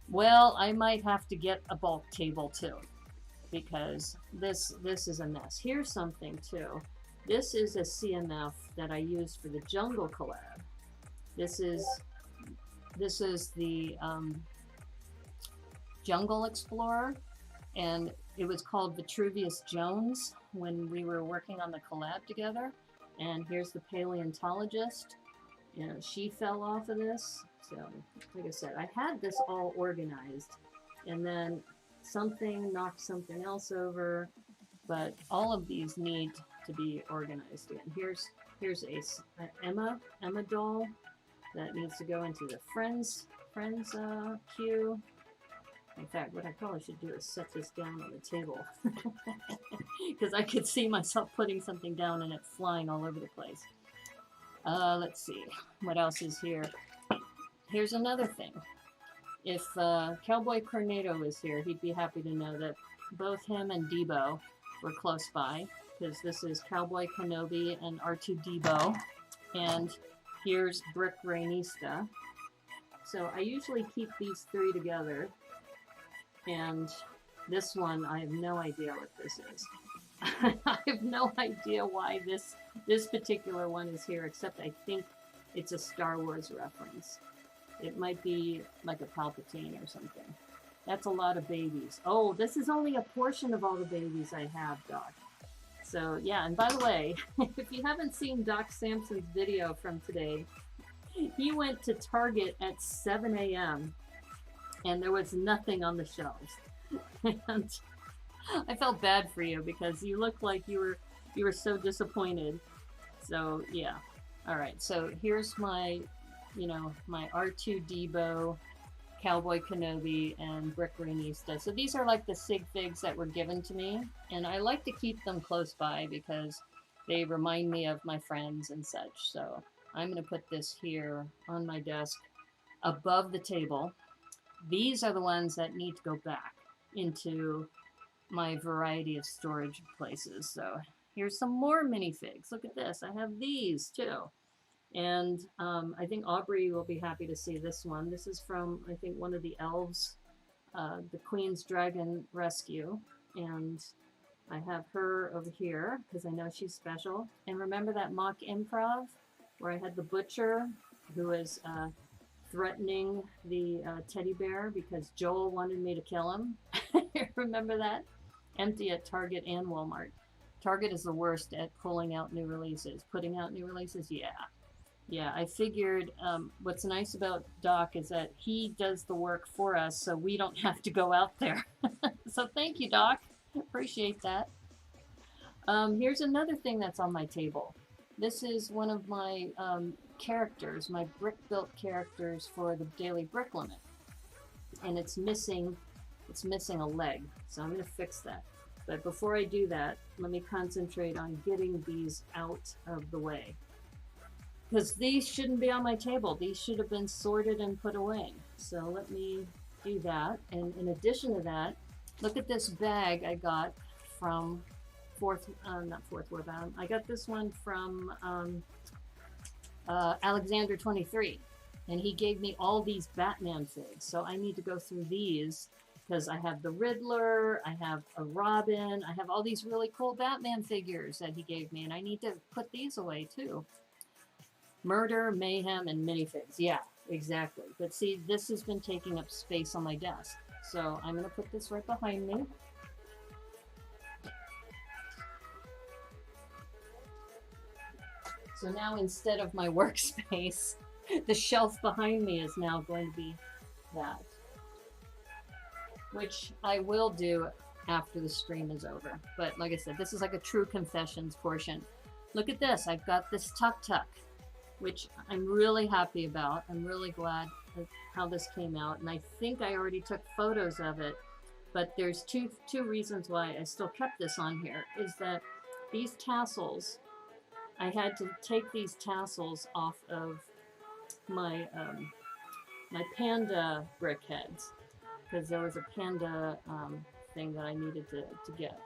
B: Well, I might have to get a bulk table too, because this is a mess. Here's something too. This is a CMF that I used for the Jungle collab. This is the Jungle Explorer, and it was called Vitruvius Jones when we were working on the collab together. And here's the paleontologist. You know, she fell off of this. So, like I said, I had this all organized, and then something knocked something else over. But all of these need to be organized again. Here's a Emma doll that needs to go into the friends queue. In fact, what I probably should do is set this down on the table, because I could see myself putting something down and it flying all over the place. Let's see, what else is here? Here's another thing. If Cowboy Cornado is here, he'd be happy to know that both him and Debo were close by, because this is Cowboy Kenobi and R2 Debo, and here's Brickanista. So I usually keep these three together. And this one, I have no idea what this is. I have no idea why this particular one is here, except I think it's a Star Wars reference. It might be like a Palpatine or something. That's a lot of babies. Oh, this is only a portion of all the babies I have, Doc. So, yeah, and by the way, if you haven't seen Doc Sampson's video from today, he went to Target at 7 a.m. and there was nothing on the shelves. And I felt bad for you because you looked like you were so disappointed. So yeah. All right. So here's my, you know, my R2 Debo, Cowboy Kenobi, and Brickanista. So these are like the sig figs that were given to me, and I like to keep them close by because they remind me of my friends and such. So I'm going to put this here on my desk above the table. These are the ones that need to go back into my variety of storage places. So here's some more minifigs. Look at this. I have these too. And I think Aubrey will be happy to see this one. This is from, I think, one of the elves, the Queen's Dragon Rescue. And I have her over here because I know she's special. And remember that mock improv where I had the butcher who was threatening the teddy bear because Joel wanted me to kill him? Remember that? Empty at Target and Walmart. Target is the worst at pulling out new releases. Putting out new releases, yeah. Yeah, I figured what's nice about Doc is that he does the work for us so we don't have to go out there. So thank you, Doc. Appreciate that. Here's another thing that's on my table. This is one of my characters, my brick built characters for the daily brick limit. And it's missing a leg. So I'm gonna fix that. But before I do that, let me concentrate on getting these out of the way. Because these shouldn't be on my table. These should have been sorted and put away. So let me do that. And in addition to that, look at this bag I got from I got this one from Alexander 23. And he gave me all these Batman figs. So I need to go through these because I have the Riddler, I have a Robin, I have all these really cool Batman figures that he gave me. And I need to put these away too. Murder, mayhem, and minifigs. Yeah, exactly. But see, this has been taking up space on my desk. So I'm going to put this right behind me. So now instead of my workspace, the shelf behind me is now going to be that. Which I will do after the stream is over. But like I said, this is like a true confessions portion. Look at this. I've got this tuk-tuk, which I'm really happy about. I'm really glad how this came out. And I think I already took photos of it. But there's two reasons why I still kept this on here. Is that these tassels, I had to take these tassels off of my my panda brick heads. Because there was a panda thing that I needed to get.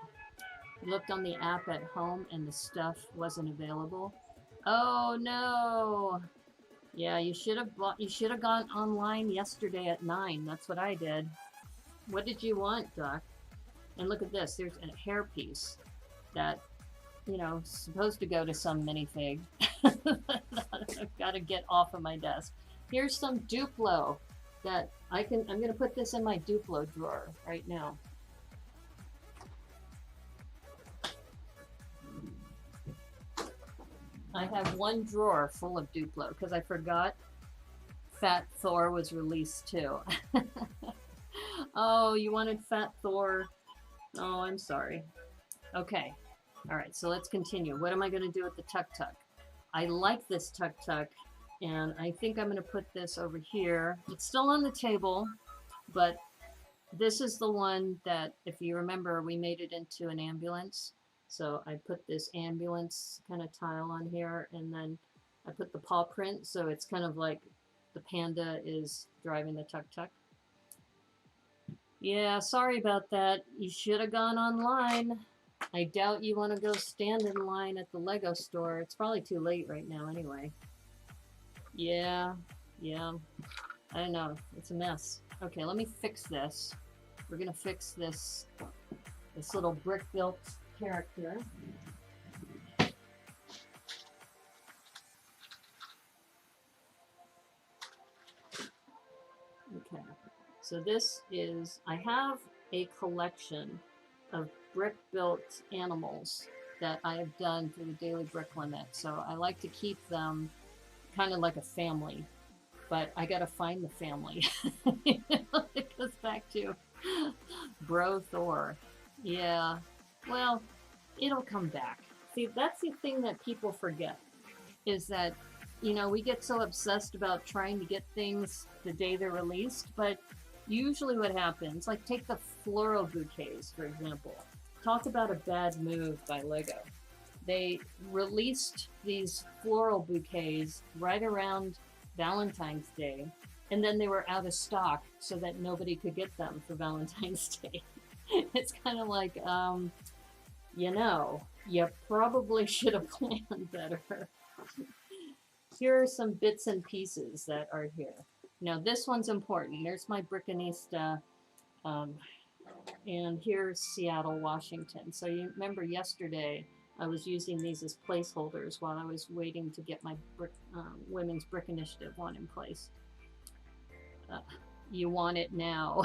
B: I looked on the app at home and the stuff wasn't available. Oh no! Yeah, you should have gone online yesterday at 9. That's what I did. What did you want, Doc? And look at this. There's a hairpiece that, you know, supposed to go to some minifig. I've got to get off of my desk. Here's some Duplo that I'm going to put this in my Duplo drawer right now. I have one drawer full of Duplo because I forgot Fat Thor was released too. Oh, you wanted Fat Thor? Oh, I'm sorry. Okay. All right, so let's continue. What am I going to do with the tuk-tuk? I like this tuk-tuk, and I think I'm going to put this over here. It's still on the table, but this is the one that, if you remember, we made it into an ambulance. So I put this ambulance kind of tile on here, and then I put the paw print, so it's kind of like the panda is driving the tuk-tuk. Yeah, sorry about that. You should have gone online. I doubt you want to go stand in line at the Lego store. It's probably too late right now anyway. Yeah. I don't know. It's a mess. Okay, let me fix this. We're going to fix this little brick-built character. Okay, so this is, I have a collection of brick-built animals that I have done through the daily brick limit. So I like to keep them kind of like a family, but I got to find the family. It goes back to Bro Thor. Yeah, well, it'll come back. See, that's the thing that people forget, is that, you know, we get so obsessed about trying to get things the day they're released, but usually what happens, like take the floral bouquets, for example. Talk about a bad move by Lego. They released these floral bouquets right around Valentine's Day, and then they were out of stock so that nobody could get them for Valentine's Day. It's kind of like, you know, you probably should have planned better. here are some bits and pieces that are here. Now this one's important. There's my Brickanista, and here's Seattle, Washington. So you remember yesterday I was using these as placeholders while I was waiting to get my Women's Brick Initiative one in place. You want it now.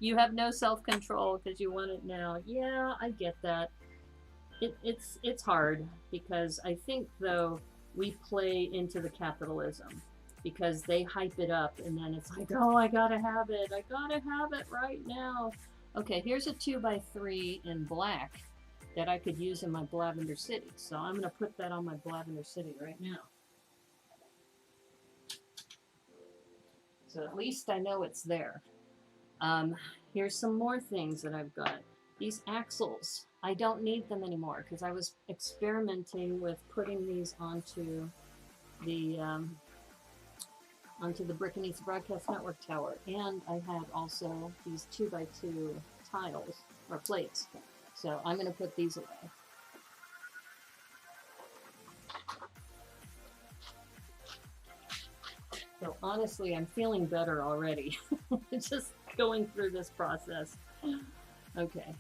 B: You have no self-control because you want it now. Yeah, I get that. It's hard because I think, though, we play into the capitalism because they hype it up and then it's like, oh, I gotta have it. I gotta have it right now. Okay, here's a 2x3 in black that I could use in my Lavender City. So I'm gonna put that on my Lavender City right now. So at least I know it's there. Here's some more things that I've got. These axles, I don't need them anymore because I was experimenting with putting these onto the Brickanista Broadcast Network tower, and I had also these 2x2 tiles or plates. So I'm going to put these away. So honestly, I'm feeling better already. Just going through this process. Okay.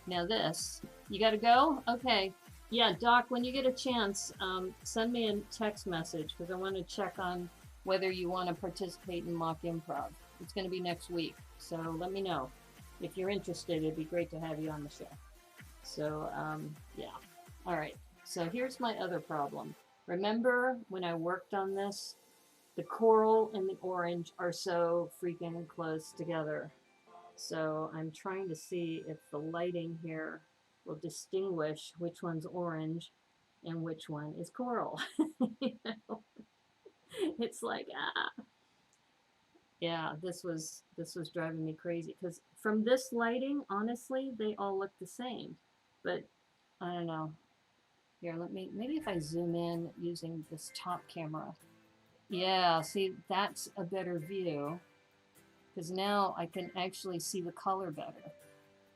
B: Now this, you got to go? Okay. Yeah, Doc, when you get a chance, send me a text message because I want to check on whether you want to participate in mock improv. It's going to be next week. So let me know. If you're interested, it'd be great to have you on the show. So, yeah. All right. So here's my other problem. Remember when I worked on this? The coral and the orange are so freaking close together. So I'm trying to see if the lighting here will distinguish which one's orange and which one is coral. You know? It's like, ah. Yeah, this was driving me crazy because from this lighting, honestly, they all look the same. But I don't know. Here, maybe if I zoom in using this top camera. Yeah, see, that's a better view because now I can actually see the color better.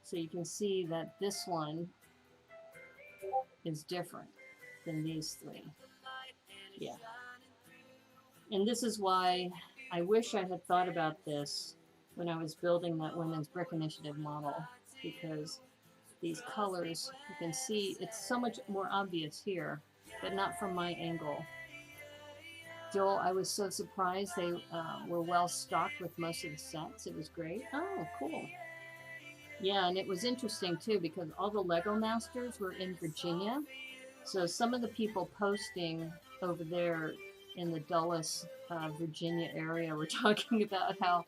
B: So you can see that this one is different than these three. Yeah. And this is why I wish I had thought about this when I was building that Women's Brick Initiative model, because these colors, you can see it's so much more obvious here, but not from my angle. Joel, I was so surprised they were well stocked with most of the sets. It was great. Oh, cool. Yeah, and it was interesting too because all the Lego Masters were in Virginia. So some of the people posting over there in the Dulles, Virginia area were talking about how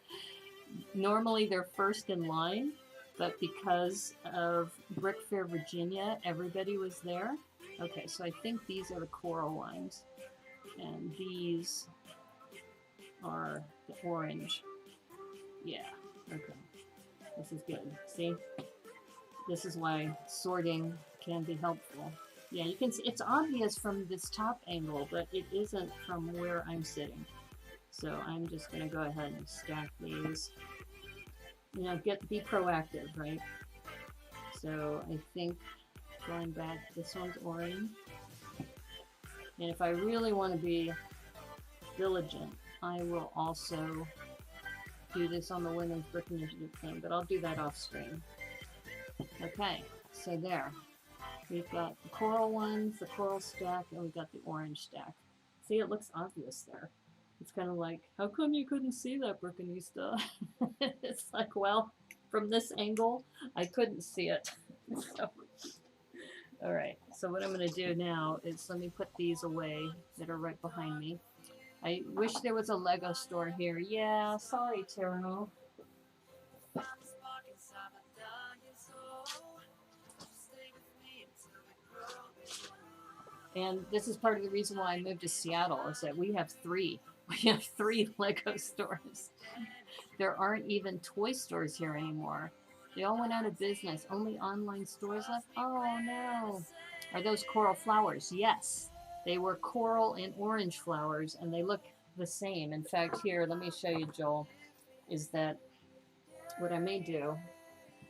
B: normally they're first in line, but because of Brick Fair, Virginia, everybody was there. Okay, so I think these are the coral ones. And these are the orange. Yeah, okay. This is good. See? This is why sorting can be helpful. Yeah, you can see it's obvious from this top angle, but it isn't from where I'm sitting. So I'm just going to go ahead and stack these. You know, be proactive, right? So I think going back, this one's orange. And if I really want to be diligent, I will also do this on the Women's Brick Initiative thing, but I'll do that off stream. Okay, so there. We've got the coral ones, the coral stack, and we've got the orange stack. See, it looks obvious there. It's kind of like, how come you couldn't see that, Brickanista? It's like, well, from this angle, I couldn't see it. So, all right, so what I'm going to do now is let me put these away that are right behind me. I wish there was a Lego store here. Yeah, sorry, Taro. And this is part of the reason why I moved to Seattle, is that we have three. We have three Lego stores. There aren't even toy stores here anymore. They all went out of business. Only online stores left. Oh, no. Are those coral flowers? Yes. They were coral and orange flowers, and they look the same. In fact, here, let me show you, Joel, is that what I may do,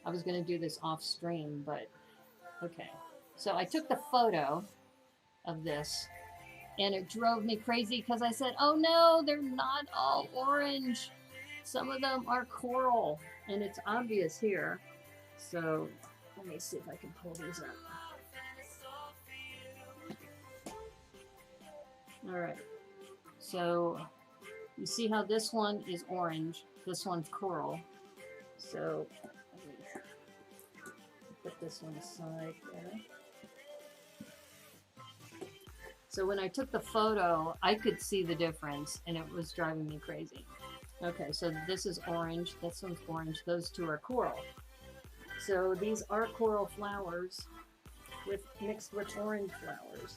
B: I was going to do this off stream, but okay. So I took the photo of this, And it drove me crazy because I said, oh no, they're not all orange. Some of them are coral, and it's obvious here. So let me see if I can pull these up. All right. So you see how this one is orange, this one's coral. So let me put this one aside there. So when I took the photo, I could see the difference, and it was driving me crazy. Okay, so this is orange, this one's orange, those two are coral. So these are coral flowers mixed with orange flowers.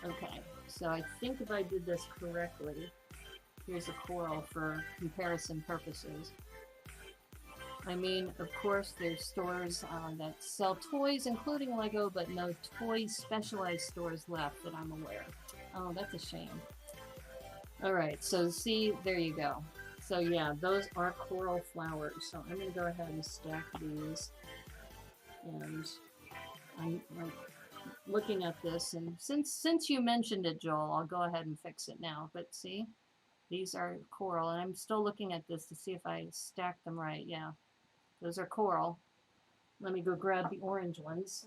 B: Okay, so I think if I did this correctly, here's a coral for comparison purposes. I mean, of course, there's stores that sell toys, including Lego, but no toy specialized stores left that I'm aware of. Oh, that's a shame. All right, so see, there you go. So yeah, those are coral flowers. So I'm gonna go ahead and stack these. And I'm like looking at this, and since you mentioned it, Joel, I'll go ahead and fix it now. But see, these are coral, and I'm still looking at this to see if I stack them right. Yeah, those are coral. Let me go grab the orange ones.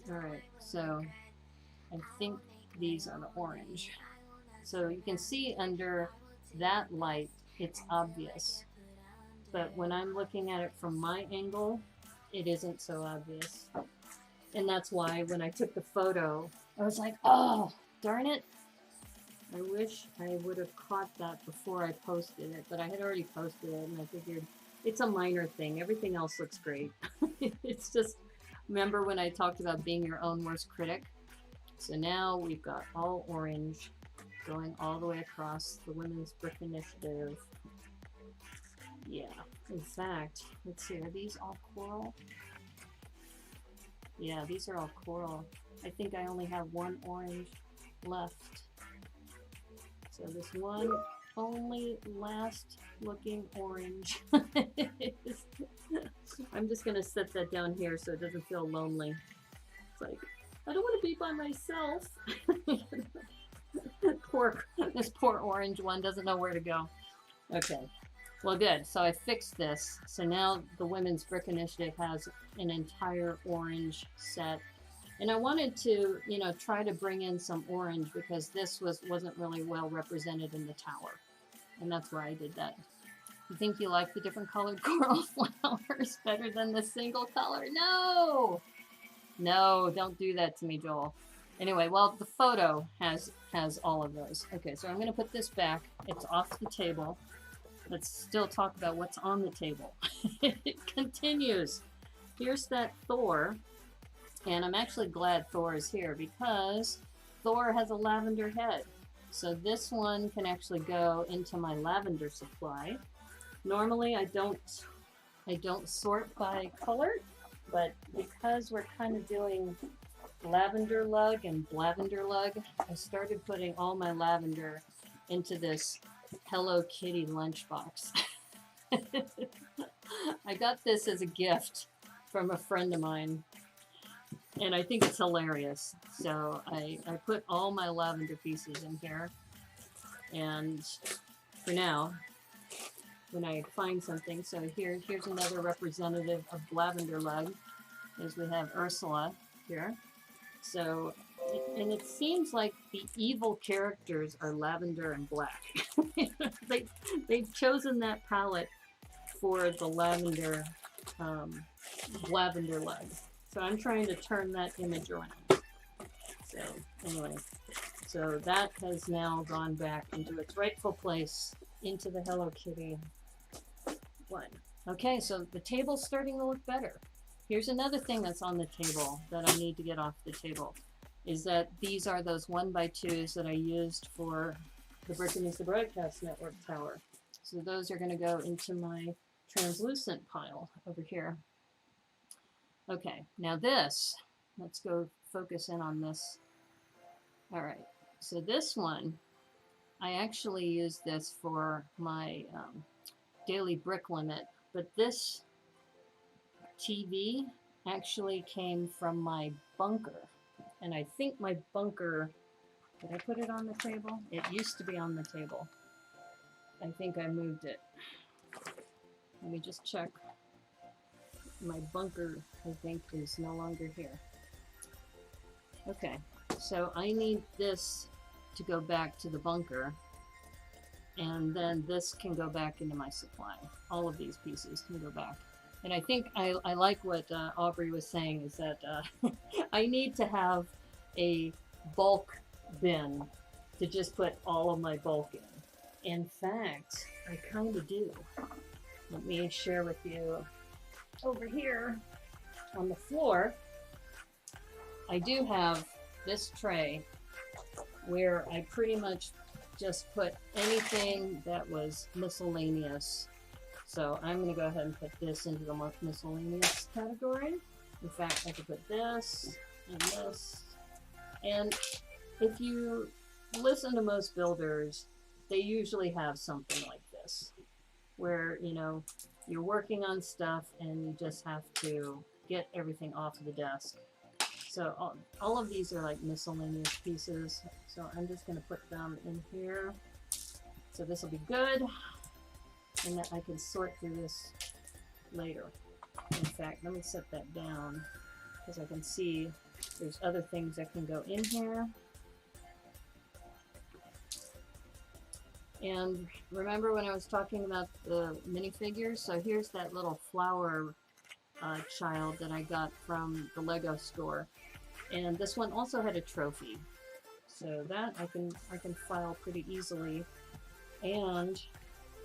B: Alright, so I think these are the orange. So you can see under that light, it's obvious. But when I'm looking at it from my angle, it isn't so obvious. And that's why when I took the photo, I was like, oh, darn it. I wish I would have caught that before I posted it, but I had already posted it, and I figured it's a minor thing. Everything else looks great. It's just, remember when I talked about being your own worst critic? So now we've got all orange going all the way across the Women's Brick Initiative. Yeah, in fact, let's see, are these all coral? Yeah, these are all coral. I think I only have one orange left. So this one only last looking orange. I'm just gonna set that down here so it doesn't feel lonely. It's like, I don't want to be by myself. This poor orange one doesn't know where to go. Okay, well good, so I fixed this. So now the Women's Brick Initiative has an entire orange set. And I wanted to, you know, try to bring in some orange because this wasn't really well represented in the tower. And that's why I did that. You think you like the different colored coral flowers better than the single color? No! No, don't do that to me, Joel. Anyway, well, the photo has all of those. Okay, so I'm going to put this back. It's off the table. Let's still talk about what's on the table. It continues. Here's that Thor. And I'm actually glad Thor is here because Thor has a lavender head. So this one can actually go into my lavender supply. Normally I don't sort by color, but because we're kind of doing lavender lug and lavender lug, I started putting all my lavender into this Hello Kitty lunchbox. I got this as a gift from a friend of mine. And I think it's hilarious. So I put all my lavender pieces in here. And for now, when I find something, so here's another representative of lavender lug, is we have Ursula here. So, and it seems like the evil characters are lavender and black. They've chosen that palette for the lavender lug. So I'm trying to turn that image around. So anyway, so that has now gone back into its rightful place into the Hello Kitty one. Okay, so the table's starting to look better. Here's another thing that's on the table that I need to get off the table, is that these are those 1x2s that I used for the Brickanista Broadcast Network tower. So those are going to go into my translucent pile over here. Okay, now this, let's go focus in on this. All right, so this one, I actually use this for my daily brick limit, but this TV actually came from my bunker. And I think my bunker, did I put it on the table? It used to be on the table. I think I moved it. Let me just check. My bunker, I think, is no longer here. Okay, so I need this to go back to the bunker, and then this can go back into my supply. All of these pieces can go back. And I think I like what Aubrey was saying, is that I need to have a bulk bin to just put all of my bulk in. In fact, I kind of do. Let me share with you over here on the floor. I do have this tray where I pretty much just put anything that was miscellaneous. So I'm going to go ahead and put this into the miscellaneous category. In fact, I could put this and this. And if you listen to most builders, they usually have something like this, where, you know, you're working on stuff and you just have to get everything off of the desk. So all of these are like miscellaneous pieces. So I'm just going to put them in here. So this will be good. And then I can sort through this later. In fact, let me set that down because I can see there's other things that can go in here. And remember when I was talking about the minifigures? So here's that little flower child that I got from the Lego store. And this one also had a trophy. So that I can file pretty easily. And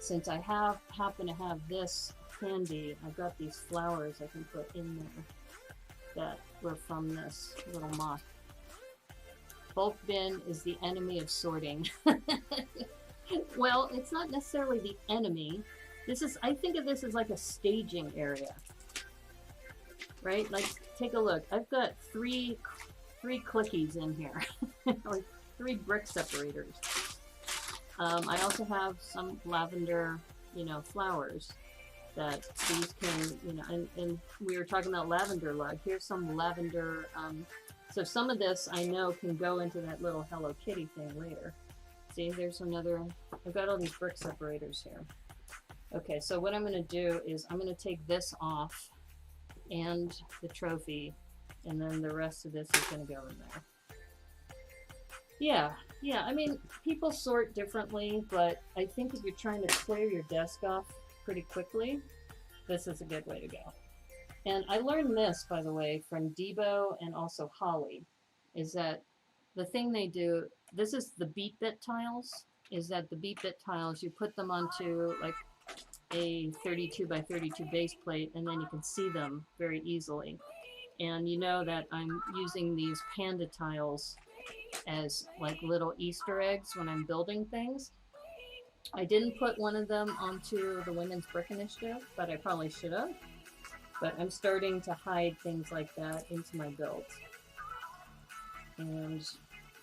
B: since I happen to have this handy, I've got these flowers I can put in there that were from this little MOC. Bulk bin is the enemy of sorting. Well, it's not necessarily the enemy. This is, I think of this as like a staging area, right? Like, take a look. I've got three clickies in here, like 3 brick separators. I also have some lavender, you know, flowers that these can, you know, and we were talking about lavender lug. Here's some lavender, so some of this I know can go into that little Hello Kitty thing later. See, there's another, I've got all these brick separators here. Okay, so what I'm going to do is I'm going to take this off and the trophy, and then the rest of this is going to go in there. Yeah, I mean, people sort differently, but I think if you're trying to clear your desk off pretty quickly, this is a good way to go. And I learned this, by the way, from Debo and also Holly, is that the thing they do, this is the beat bit tiles, is that the beat bit tiles, you put them onto like a 32 by 32 base plate, and then you can see them very easily. And you know that I'm using these panda tiles as like little Easter eggs when I'm building things. I didn't put one of them onto the Women's Brick Initiative, but I probably should have. But I'm starting to hide things like that into my builds. And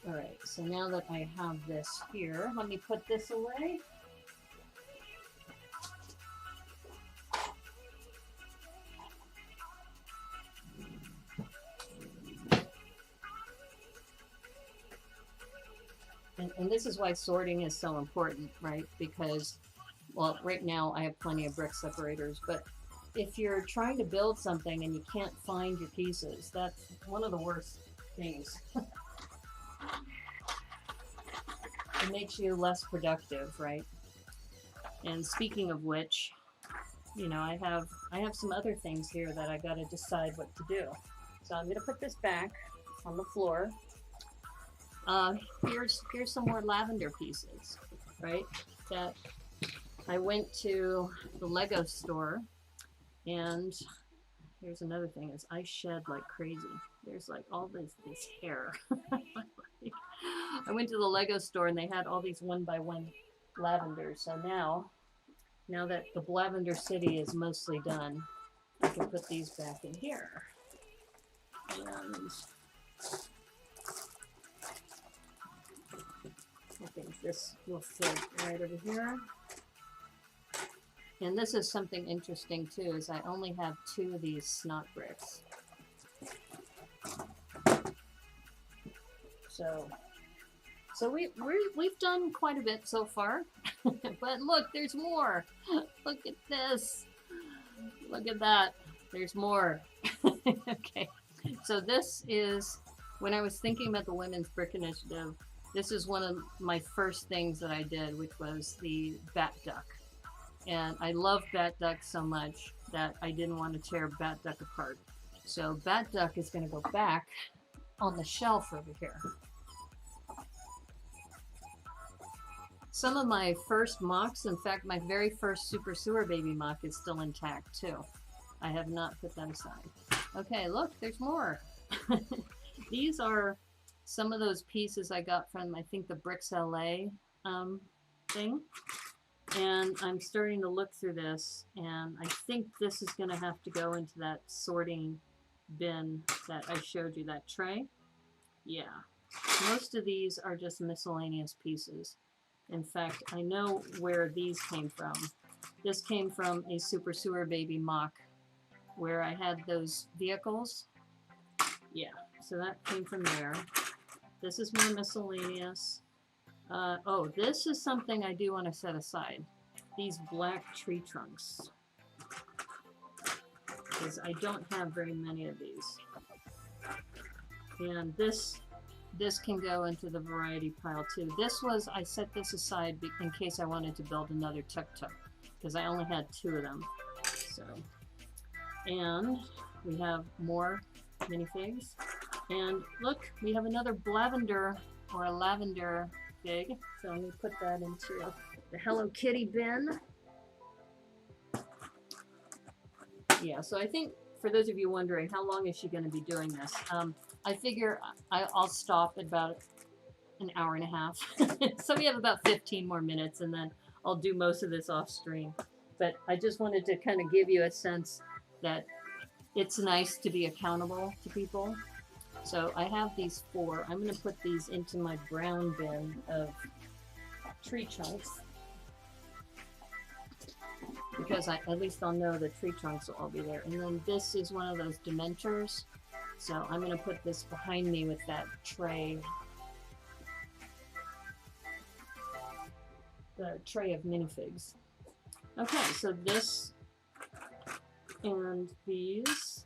B: alright, so now that I have this here, let me put this away. And this is why sorting is so important, right? Because, well, right now I have plenty of brick separators, but if you're trying to build something and you can't find your pieces, that's one of the worst things. It makes you less productive, right? And speaking of which, you know, I have some other things here that I gotta decide what to do. So I'm gonna put this back on the floor. Here's some more lavender pieces, right? That I went to the Lego store, and here's another thing is I shed like crazy. There's like all this hair. I went to the Lego store and they had all these 1x1 lavenders. So now that the Lavender City is mostly done, I can put these back in here. And I think this will fit right over here. And this is something interesting too, is I only have 2 of these snot bricks. So we've done quite a bit so far. But look, there's more. Look at this. Look at that. There's more. Okay. So this is, when I was thinking about the Women's Brick Initiative, this is one of my first things that I did, which was the bat duck. And I love bat duck so much that I didn't want to tear bat duck apart. So bat duck is going to go back on the shelf over here. Some of my first MOCs, in fact, my very first Super Sewer Baby MOC is still intact too. I have not put that aside. Okay, look, there's more. These are some of those pieces I got from, I think, the Bricks LA thing. And I'm starting to look through this, and I think this is going to have to go into that sorting bin that I showed you, that tray. Yeah, most of these are just miscellaneous pieces. In fact, I know where these came from. This came from a Super Sewer Baby MOC where I had those vehicles. Yeah, so that came from there. This is more miscellaneous. Oh, this is something I do want to set aside. These black tree trunks. Because I don't have very many of these. And this can go into the variety pile too. This was, I set this aside in case I wanted to build another tuk-tuk, because I only had 2 of them. So, and we have more minifigs. And look, we have another lavender or a lavender fig. So let me put that into the Hello Kitty bin. Yeah, so I think for those of you wondering, how long is she going to be doing this? I figure I'll stop at about an hour and a half. So we have about 15 more minutes, and then I'll do most of this off stream. But I just wanted to kind of give you a sense that it's nice to be accountable to people. So I have these 4. I'm going to put these into my brown bin of tree chunks, because at least I'll know the tree trunks will all be there. And then this is one of those dementors. So I'm going to put this behind me with that tray. The tray of minifigs. Okay, so this and these.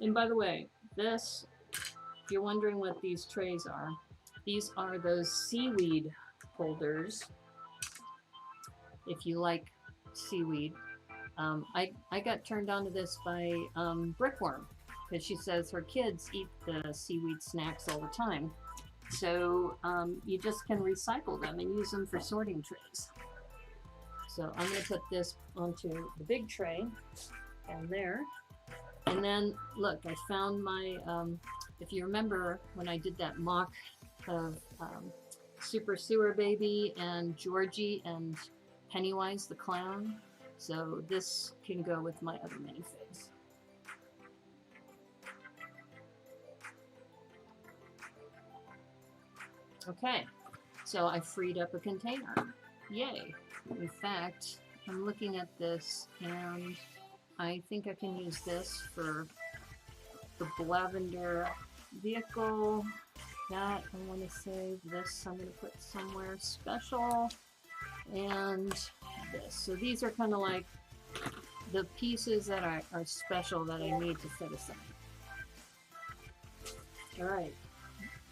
B: And by the way, this, if you're wondering what these trays are, these are those seaweed holders. If you like seaweed. I got turned on to this by Brickworm, because she says her kids eat the seaweed snacks all the time. So you just can recycle them and use them for sorting trays. So I'm going to put this onto the big tray down there. And then, look, I found my, if you remember when I did that MOC of Super Sewer Baby and Georgie and Pennywise the Clown. So this can go with my other minifigs. Okay, so I freed up a container. Yay. In fact, I'm looking at this and I think I can use this for the lavender vehicle. That I want to save. This I'm going to put somewhere special. And this. So these are kind of like the pieces that are special that I need to set aside. All right.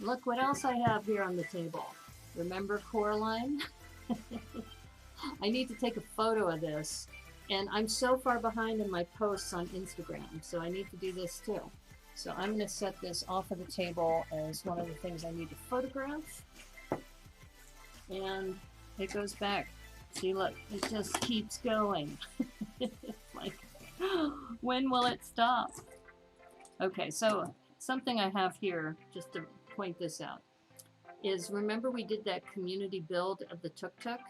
B: Look what else I have here on the table. Remember Coraline? I need to take a photo of this. And I'm so far behind in my posts on Instagram, so I need to do this too. So I'm going to set this off of the table as one of the things I need to photograph. And it goes back. See, look, it just keeps going. Like, when will it stop? Okay, so something I have here, just to point this out, is remember we did that community build of the tuk-tuk?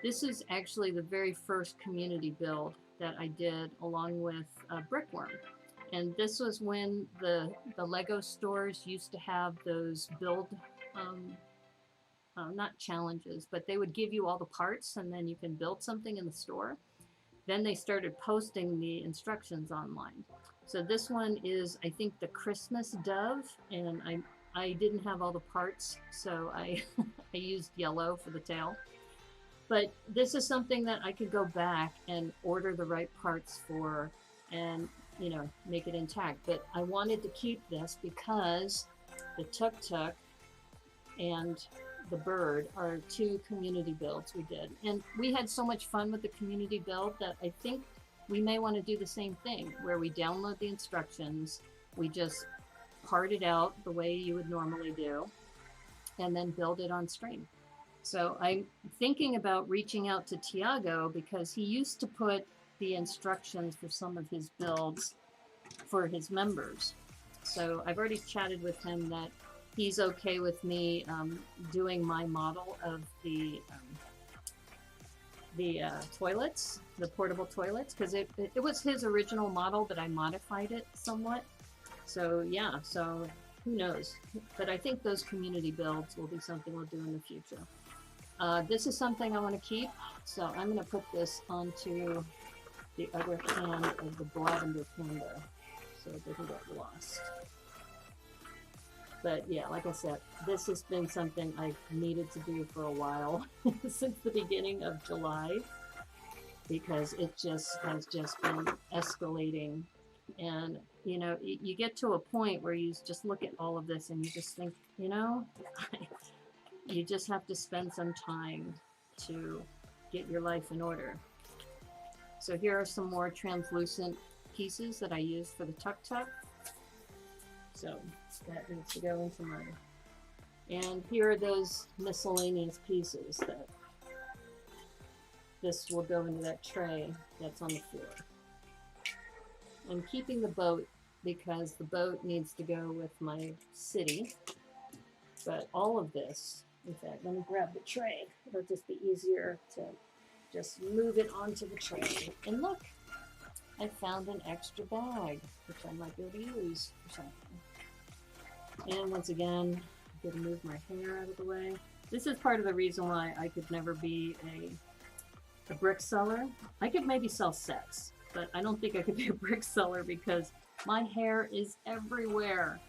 B: This is actually the very first community build that I did along with Brickworm. And this was when the Lego stores used to have those build not challenges, but they would give you all the parts and then you can build something in the store. Then they started posting the instructions online. So this one is, I think, the Christmas dove, and I didn't have all the parts, so I I used yellow for the tail. But this is something that I could go back and order the right parts for and, you know, make it intact. But I wanted to keep this because the tuk-tuk and the bird are two community builds we did. And we had so much fun with the community build that I think we may want to do the same thing where we download the instructions, we just part it out the way you would normally do, and then build it on stream. So I'm thinking about reaching out to Tiago because he used to put the instructions for some of his builds for his members. So I've already chatted with him that he's okay with me doing my model of the toilets, the portable toilets, because it was his original model, but I modified it somewhat. So yeah, so who knows? But I think those community builds will be something we'll do in the future. This is something I want to keep, so I'm going to put this onto the other hand of the lavender panda so it doesn't get lost. But yeah, like I said, this has been something I've needed to do for a while, since the beginning of July, because it just has just been escalating. And, you know, you get to a point where you just look at all of this and you just think, you know, you just have to spend some time to get your life in order. So here are some more translucent pieces that I use for the tuk-tuk. So that needs to go into mine. And here are those miscellaneous pieces that this will go into that tray that's on the floor. I'm keeping the boat because the boat needs to go with my city. But all of this, in fact, let me grab the tray. It'll just be easier to just move it onto the tray. And look, I found an extra bag, which I might be able to use for something. And once again, I'm going to move my hair out of the way. This is part of the reason why I could never be a brick seller. I could maybe sell sets, but I don't think I could be a brick seller because my hair is everywhere.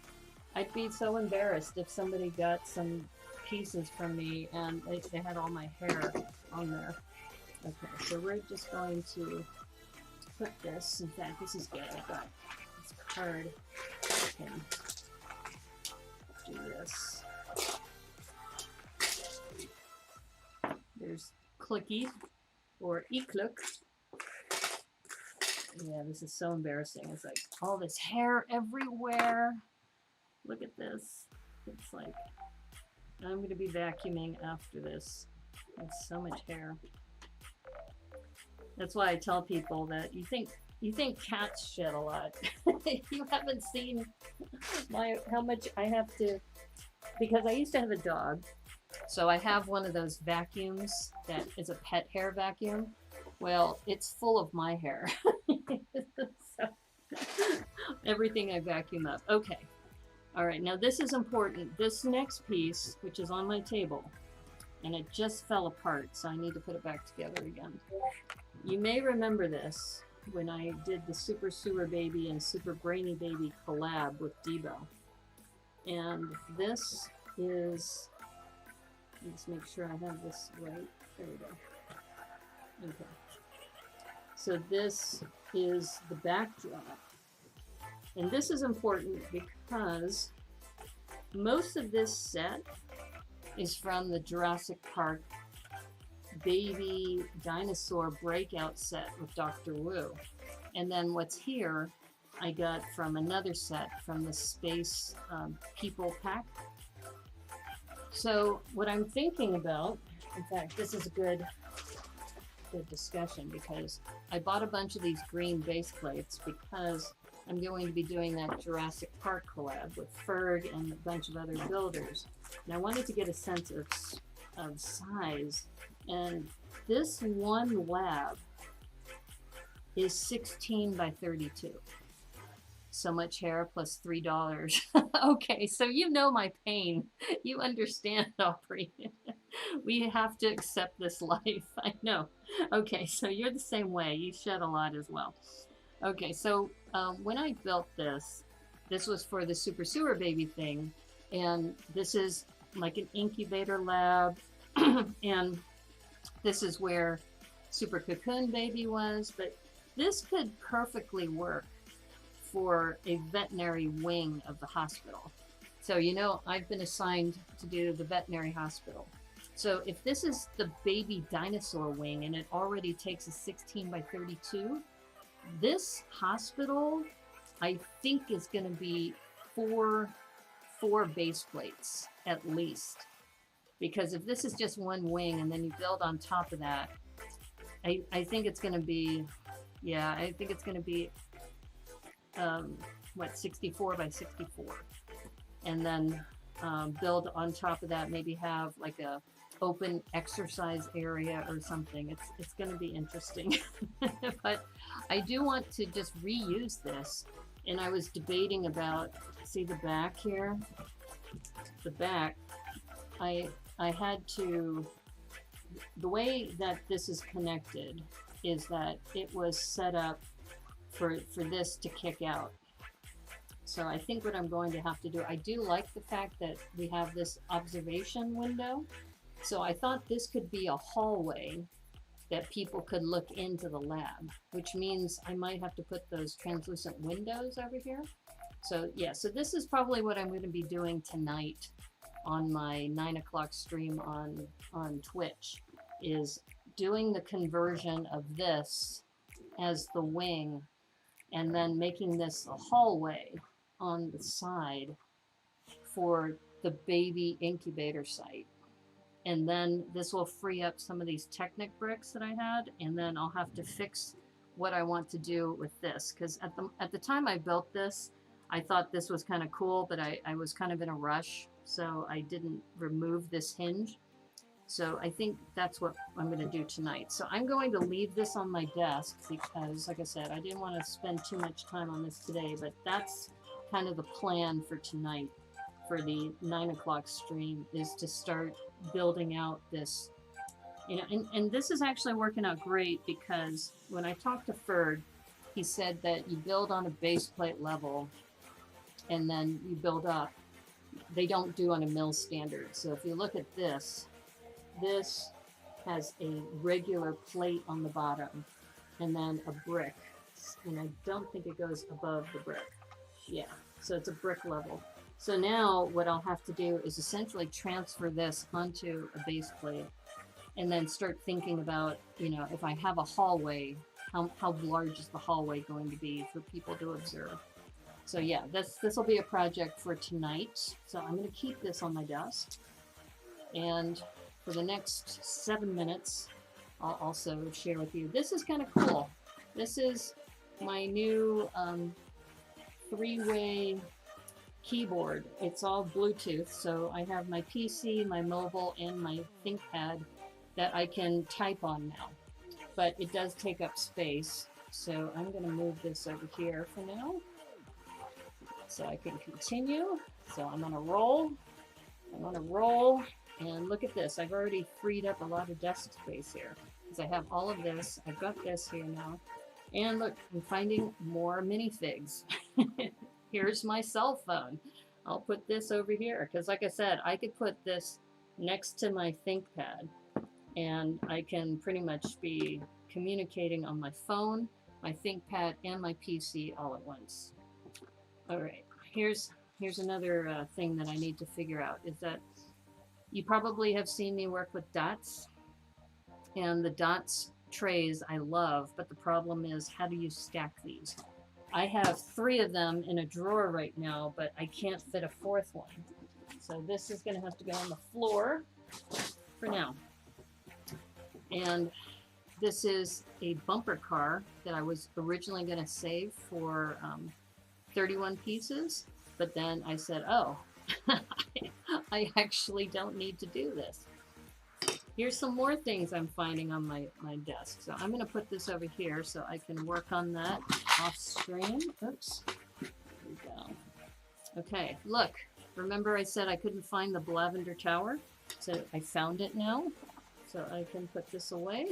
B: I'd be so embarrassed if somebody got some pieces from me and they had all my hair on there. Okay, so we're just going to put this. In fact, this is good. I've got this card. I can do this. There's Clicky or E-Click. Yeah, this is so embarrassing. It's like all this hair everywhere. Look at this. It's like I'm going to be vacuuming after this. There's so much hair. That's why I tell people that you think cats shed a lot. You haven't seen how much I have to, because I used to have a dog. So I have one of those vacuums that is a pet hair vacuum. Well, it's full of my hair. So, everything I vacuum up. Okay. All right, now this is important. This next piece, which is on my table, and it just fell apart, so I need to put it back together again. You may remember this when I did the Super Sewer Baby and Super Brainy Baby collab with Debo. And this is, let's make sure I have this right. There we go. Okay. So this is the backdrop. And this is important because most of this set is from the Jurassic Park Baby Dinosaur Breakout set with Dr. Wu. And then what's here, I got from another set from the Space People pack. So what I'm thinking about, in fact, this is a good discussion because I bought a bunch of these green base plates because I'm going to be doing that Jurassic Park collab with Ferg and a bunch of other builders. And I wanted to get a sense of size. And this one lab is 16 by 32. so much hair plus $3. Okay, so you know my pain. You understand, Aubrey. We have to accept this life. I know. Okay, so you're the same way. You shed a lot as well. Okay, so when I built this, this was for the Super Sewer Baby thing, and this is like an incubator lab, and this is where Super Cocoon Baby was, but this could perfectly work for a veterinary wing of the hospital. So, you know, I've been assigned to do the veterinary hospital. So if this is the baby dinosaur wing and it already takes a 16 by 32, this hospital, I think, is going to be four base plates at least. Because if this is just one wing and then you build on top of that, I think it's going to be, yeah, I think it's going to be, what, 64 by 64. And then build on top of that, maybe have like a open exercise area or something. It's going to be interesting. But I do want to just reuse this. And I was debating about, see the back here? The back, I had to, the way that this is connected is that it was set up for this to kick out. So I think what I'm going to have to do, I do like the fact that we have this observation window. So I thought this could be a hallway that people could look into the lab, which means I might have to put those translucent windows over here. So yeah, so this is probably what I'm going to be doing tonight on my 9 o'clock stream on Twitch, is doing the conversion of this as the wing and then making this a hallway on the side for the baby incubator site. And then this will free up some of these Technic bricks that I had, and then I'll have to fix what I want to do with this, because at the time I built this, I thought this was kind of cool, but I was kind of in a rush, so I didn't remove this hinge. So I think that's what I'm going to do tonight. So I'm going to leave this on my desk because, like I said, I didn't want to spend too much time on this today, but that's kind of the plan for tonight for the 9 o'clock stream, is to start building out this, you know, and this is actually working out great, because when I talked to Ferd, he said that you build on a base plate level and then you build up. They don't do on a mill standard. So if you look at this, this has a regular plate on the bottom and then a brick. And I don't think it goes above the brick. Yeah, so it's a brick level. So now what I'll have to do is essentially transfer this onto a base plate and then start thinking about, you know, if I have a hallway, how large is the hallway going to be for people to observe? So yeah, this will be a project for tonight. So I'm going to keep this on my desk. And for the next 7 minutes, I'll also share with you. This is kind of cool. This is my new 3-way keyboard. It's all Bluetooth, so I have my PC, my mobile, and my ThinkPad that I can type on now. But it does take up space, so I'm going to move this over here for now so I can continue. So I'm on a roll. I'm on a roll, and look at this. I've already freed up a lot of desk space here because I have all of this. I've got this here now. And look, I'm finding more minifigs. Here's my cell phone. I'll put this over here because, like I said, I could put this next to my ThinkPad and I can pretty much be communicating on my phone, my ThinkPad, and my PC all at once. All right, here's another thing that I need to figure out, is that you probably have seen me work with dots, and the dots trays I love, but the problem is, how do you stack these? I have 3 of them in a drawer right now, but I can't fit a 4th one. So this is going to have to go on the floor for now. And this is a bumper car that I was originally going to save for 31 pieces, but then I said, oh, I actually don't need to do this. Here's some more things I'm finding on my desk. So I'm going to put this over here so I can work on that off screen. Oops. Okay, look. Remember I said I couldn't find the lavender tower? So I found it now. So I can put this away.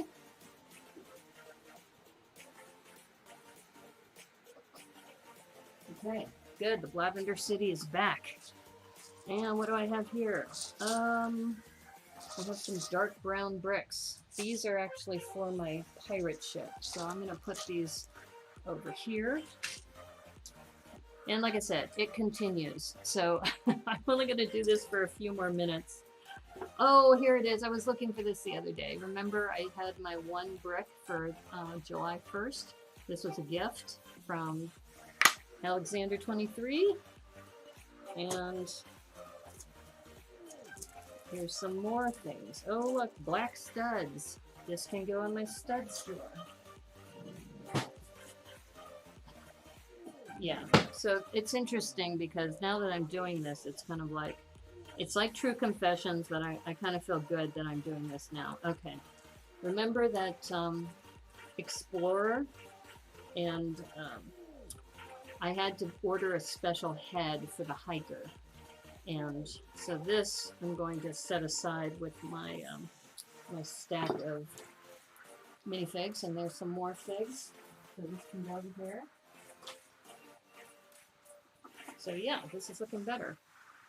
B: Okay, good. The lavender city is back. And what do I have here? I have some dark brown bricks. These are actually for my pirate ship. So I'm gonna put these over here. And like I said, it continues. So I'm only going to do this for a few more minutes. Oh, here it is. I was looking for this the other day. Remember, I had my 1 brick for July 1st. This was a gift from Alexander 23. And here's some more things. Oh, look, black studs. This can go in my studs drawer. Yeah, so it's interesting because now that I'm doing this, it's kind of like, it's like True Confessions that I kind of feel good that I'm doing this now. Okay, remember that Explorer, and I had to order a special head for the hiker. And so this I'm going to set aside with my, my stack of minifigs, and there's some more figs. So this can go over here. So yeah, this is looking better.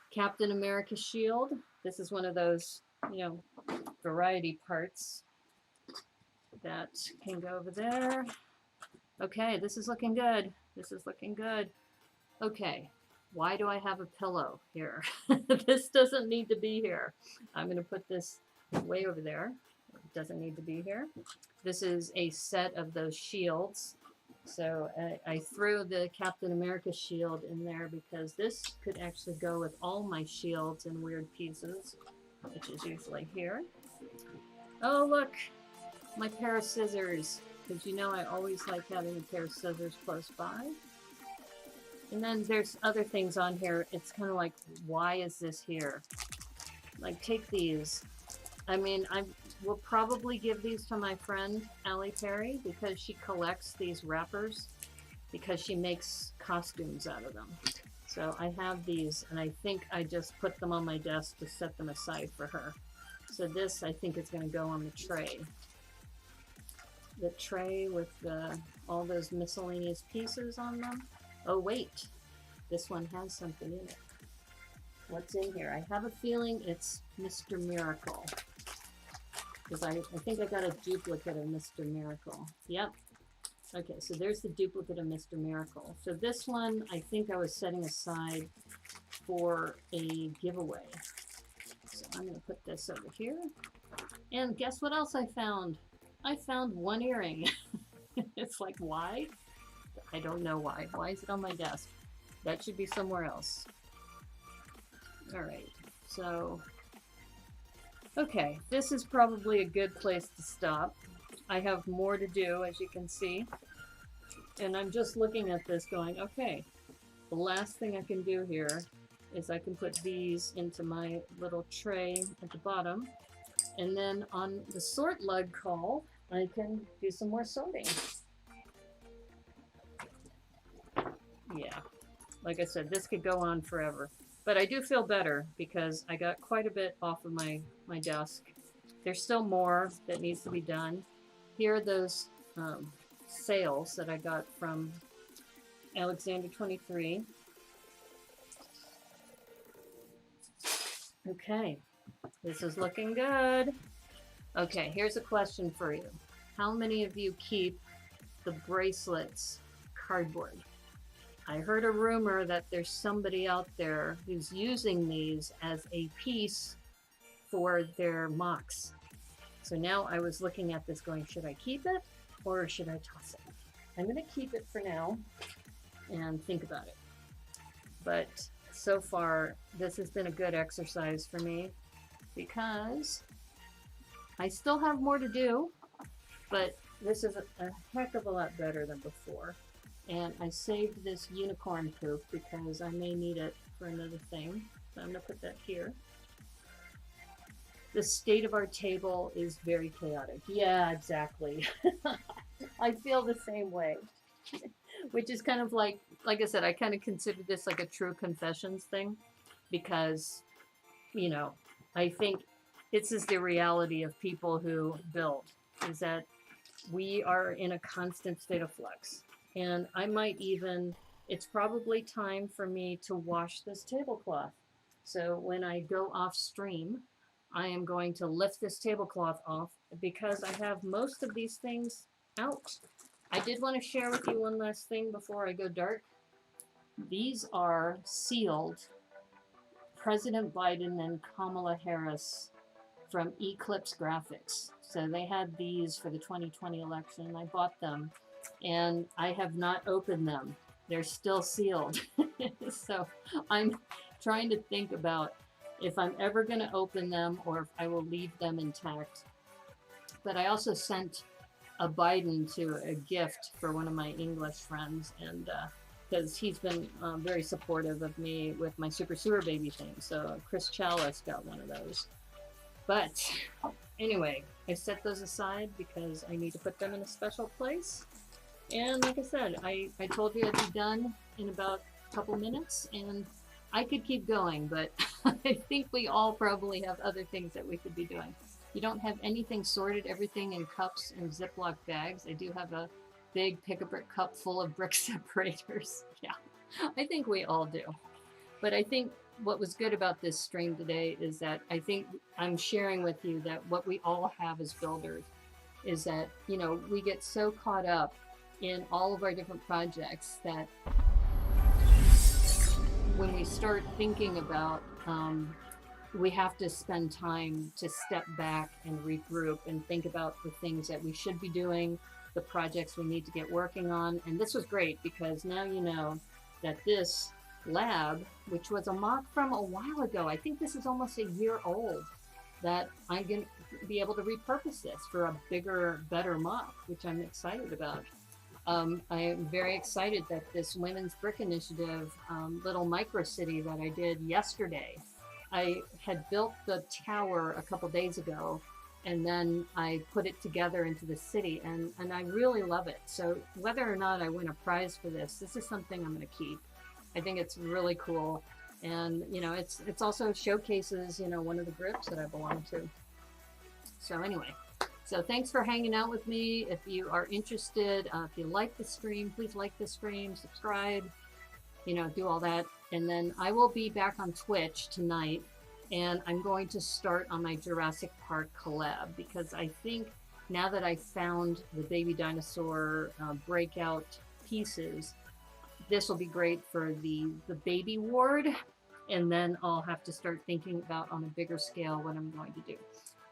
B: Captain America shield. This is one of those, you know, variety parts that can go over there. Okay, this is looking good. This is looking good. Okay, why do I have a pillow here? This doesn't need to be here. I'm going to put this way over there. It doesn't need to be here. This is a set of those shields. So I threw the Captain America shield in there because this could actually go with all my shields and weird pieces, which is usually here. Oh, look, my pair of scissors, because you know I always like having a pair of scissors close by. And then there's other things on here. It's kind of like, why is this here? Like, take these. I mean, I will probably give these to my friend, Allie Perry, because she collects these wrappers, because she makes costumes out of them. So I have these, and I think I just put them on my desk to set them aside for her. So this, I think, is going to go on the tray. The tray with all those miscellaneous pieces on them. Oh, wait. This one has something in it. What's in here? I have a feeling it's Mr. Miracle. Because I think I got a duplicate of Mr. Miracle. Yep. Okay, so there's the duplicate of Mr. Miracle. So this one, I think I was setting aside for a giveaway. So I'm going to put this over here. And guess what else I found? I found one earring. It's like, why? I don't know why. Why is it on my desk? That should be somewhere else. All right, so... Okay, this is probably a good place to stop. I have more to do, as you can see. And I'm just looking at this going, okay, the last thing I can do here is I can put these into my little tray at the bottom. And then on the sort lug call, I can do some more sorting. Yeah, like I said, this could go on forever. But I do feel better because I got quite a bit off of my desk. There's still more that needs to be done. Here are those sails that I got from Alexander 23. Okay, this is looking good. Okay, here's a question for you. How many of you keep the bracelets cardboard? I heard a rumor that there's somebody out there who's using these as a piece for their MOCs. So now I was looking at this going, should I keep it or should I toss it? I'm going to keep it for now and think about it. But so far, this has been a good exercise for me because I still have more to do, but this is a heck of a lot better than before. And I saved this unicorn poop because I may need it for another thing. So I'm going to put that here. The state of our table is very chaotic. Yeah, exactly. I feel the same way. which is kind of like I said, I kind of consider this like a true confessions thing because, you know, I think this is the reality of people who build, is that we are in a constant state of flux. And I might even, it's probably time for me to wash this tablecloth. So when I go off stream, I am going to lift this tablecloth off because I have most of these things out. I did want to share with you one last thing before I go dark. These are sealed President Biden and Kamala Harris from Eclipse Graphics. So they had these for the 2020 election. I bought them and I have not opened them. They're still sealed. So I'm trying to think about if I'm ever going to open them or if I will leave them intact. But I also sent a Biden to a gift for one of my English friends, and because he's been very supportive of me with my Super Sewer Baby thing. So Chris Chalice got one of those. But anyway, I set those aside because I need to put them in a special place. And like I said, I told you I'd be done in about a couple minutes, and I could keep going, but I think we all probably have other things that we could be doing. You don't have anything sorted, everything in cups and Ziploc bags. I do have a big pick-a-brick cup full of brick separators. Yeah, I think we all do. But I think what was good about this stream today is that I think I'm sharing with you that what we all have as builders is that, you know, we get so caught up in all of our different projects that when we start thinking about we have to spend time to step back and regroup and think about the things that we should be doing, the projects we need to get working on. And this was great because now you know that this lab, which was a mock from a while ago, I think this is almost a year old, that I'm going to be able to repurpose this for a bigger, better mock, which I'm excited about. I am very excited that this Women's Brick Initiative little micro city that I did yesterday, I had built the tower a couple days ago, and then I put it together into the city, and I really love it. So whether or not I win a prize for this, this is something I'm going to keep. I think it's really cool. And, you know, it's also showcases, you know, one of the groups that I belong to. So anyway, so thanks for hanging out with me. If you are interested, if you like the stream, please like the stream, subscribe, you know, do all that. And then I will be back on Twitch tonight, and I'm going to start on my Jurassic Park collab because I think now that I found the baby dinosaur breakout pieces, this will be great for the baby ward, and then I'll have to start thinking about on a bigger scale what I'm going to do.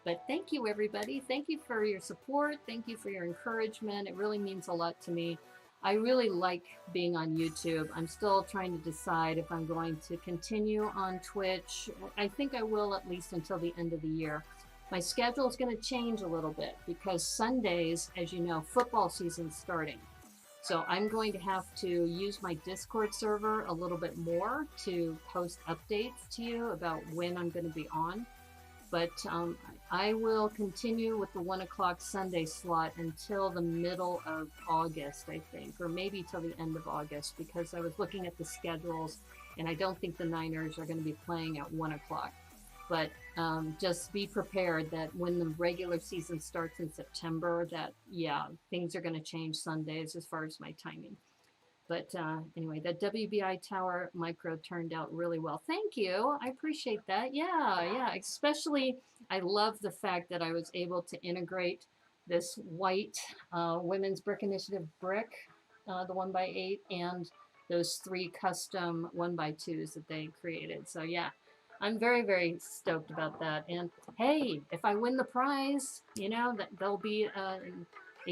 B: But thank you, everybody. Thank you for your support. Thank you for your encouragement. It really means a lot to me. I really like being on YouTube. I'm still trying to decide if I'm going to continue on Twitch. I think I will at least until the end of the year. My schedule is going to change a little bit because Sundays, as you know, football season's starting. So I'm going to have to use my Discord server a little bit more to post updates to you about when I'm going to be on. But I will continue with the 1 o'clock Sunday slot until the middle of August, I think, or maybe till the end of August, because I was looking at the schedules and I don't think the Niners are going to be playing at 1 o'clock. But just be prepared that when the regular season starts in September, that, yeah, things are going to change Sundays as far as my timing. But anyway, that WBI Tower micro turned out really well. Thank you. I appreciate that. Yeah. Especially, I love the fact that I was able to integrate this white Women's Brick Initiative brick, the 1x8, and those 3 custom 1x2s that they created. So yeah, I'm very, very stoked about that. And hey, if I win the prize, you know, that there'll be a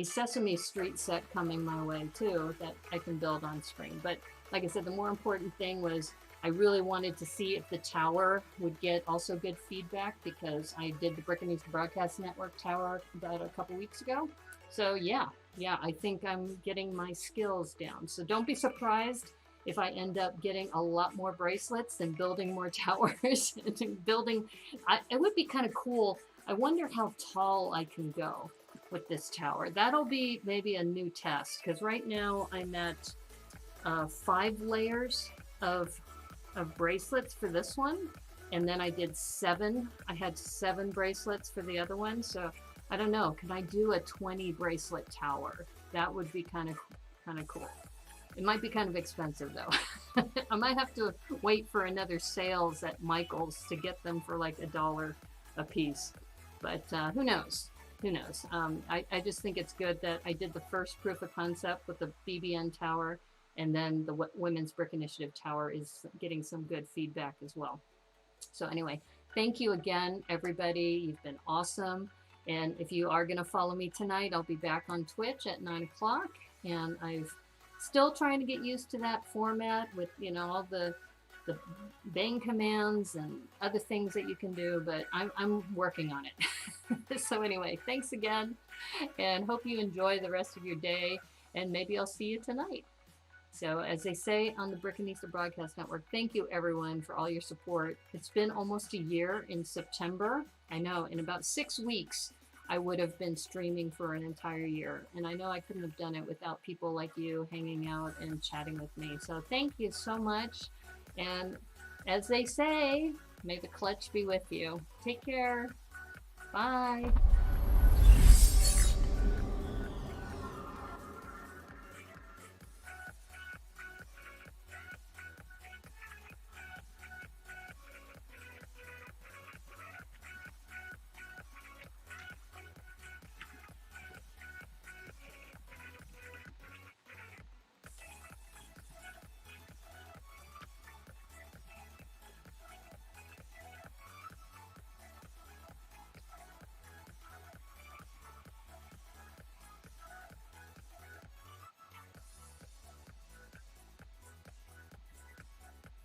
B: Sesame Street set coming my way too that I can build on screen. But like I said, the more important thing was I really wanted to see if the tower would get also good feedback, because I did the Brickanista Broadcast Network tower about a couple weeks ago. So yeah, I think I'm getting my skills down. So don't be surprised if I end up getting a lot more bracelets and building more towers and building. It would be kind of cool. I wonder how tall I can go with this tower. That'll be maybe a new test, because right now I'm at 5 layers of bracelets for this one, and then I did 7. I had 7 bracelets for the other one, so I don't know. Can I do a 20 bracelet tower? That would be kind of cool. It might be kind of expensive though. I might have to wait for another sales at Michael's to get them for like $1 a piece. But who knows? Who knows? I just think it's good that I did the first proof of concept with the BBN tower, and then the Women's Brick Initiative tower is getting some good feedback as well. So anyway, thank you again, everybody. You've been awesome. And if you are going to follow me tonight, I'll be back on Twitch at 9 o'clock. And I'm still trying to get used to that format with, you know, all the bang commands and other things that you can do, but I'm working on it. So anyway, thanks again, and hope you enjoy the rest of your day, and maybe I'll see you tonight. So as they say on the Brickanista Broadcast Network, thank you everyone for all your support. It's been almost a year in September. I know, in about 6 weeks, I would have been streaming for an entire year. And I know I couldn't have done it without people like you hanging out and chatting with me. So thank you so much. And as they say, may the clutch be with you. Take care. Bye.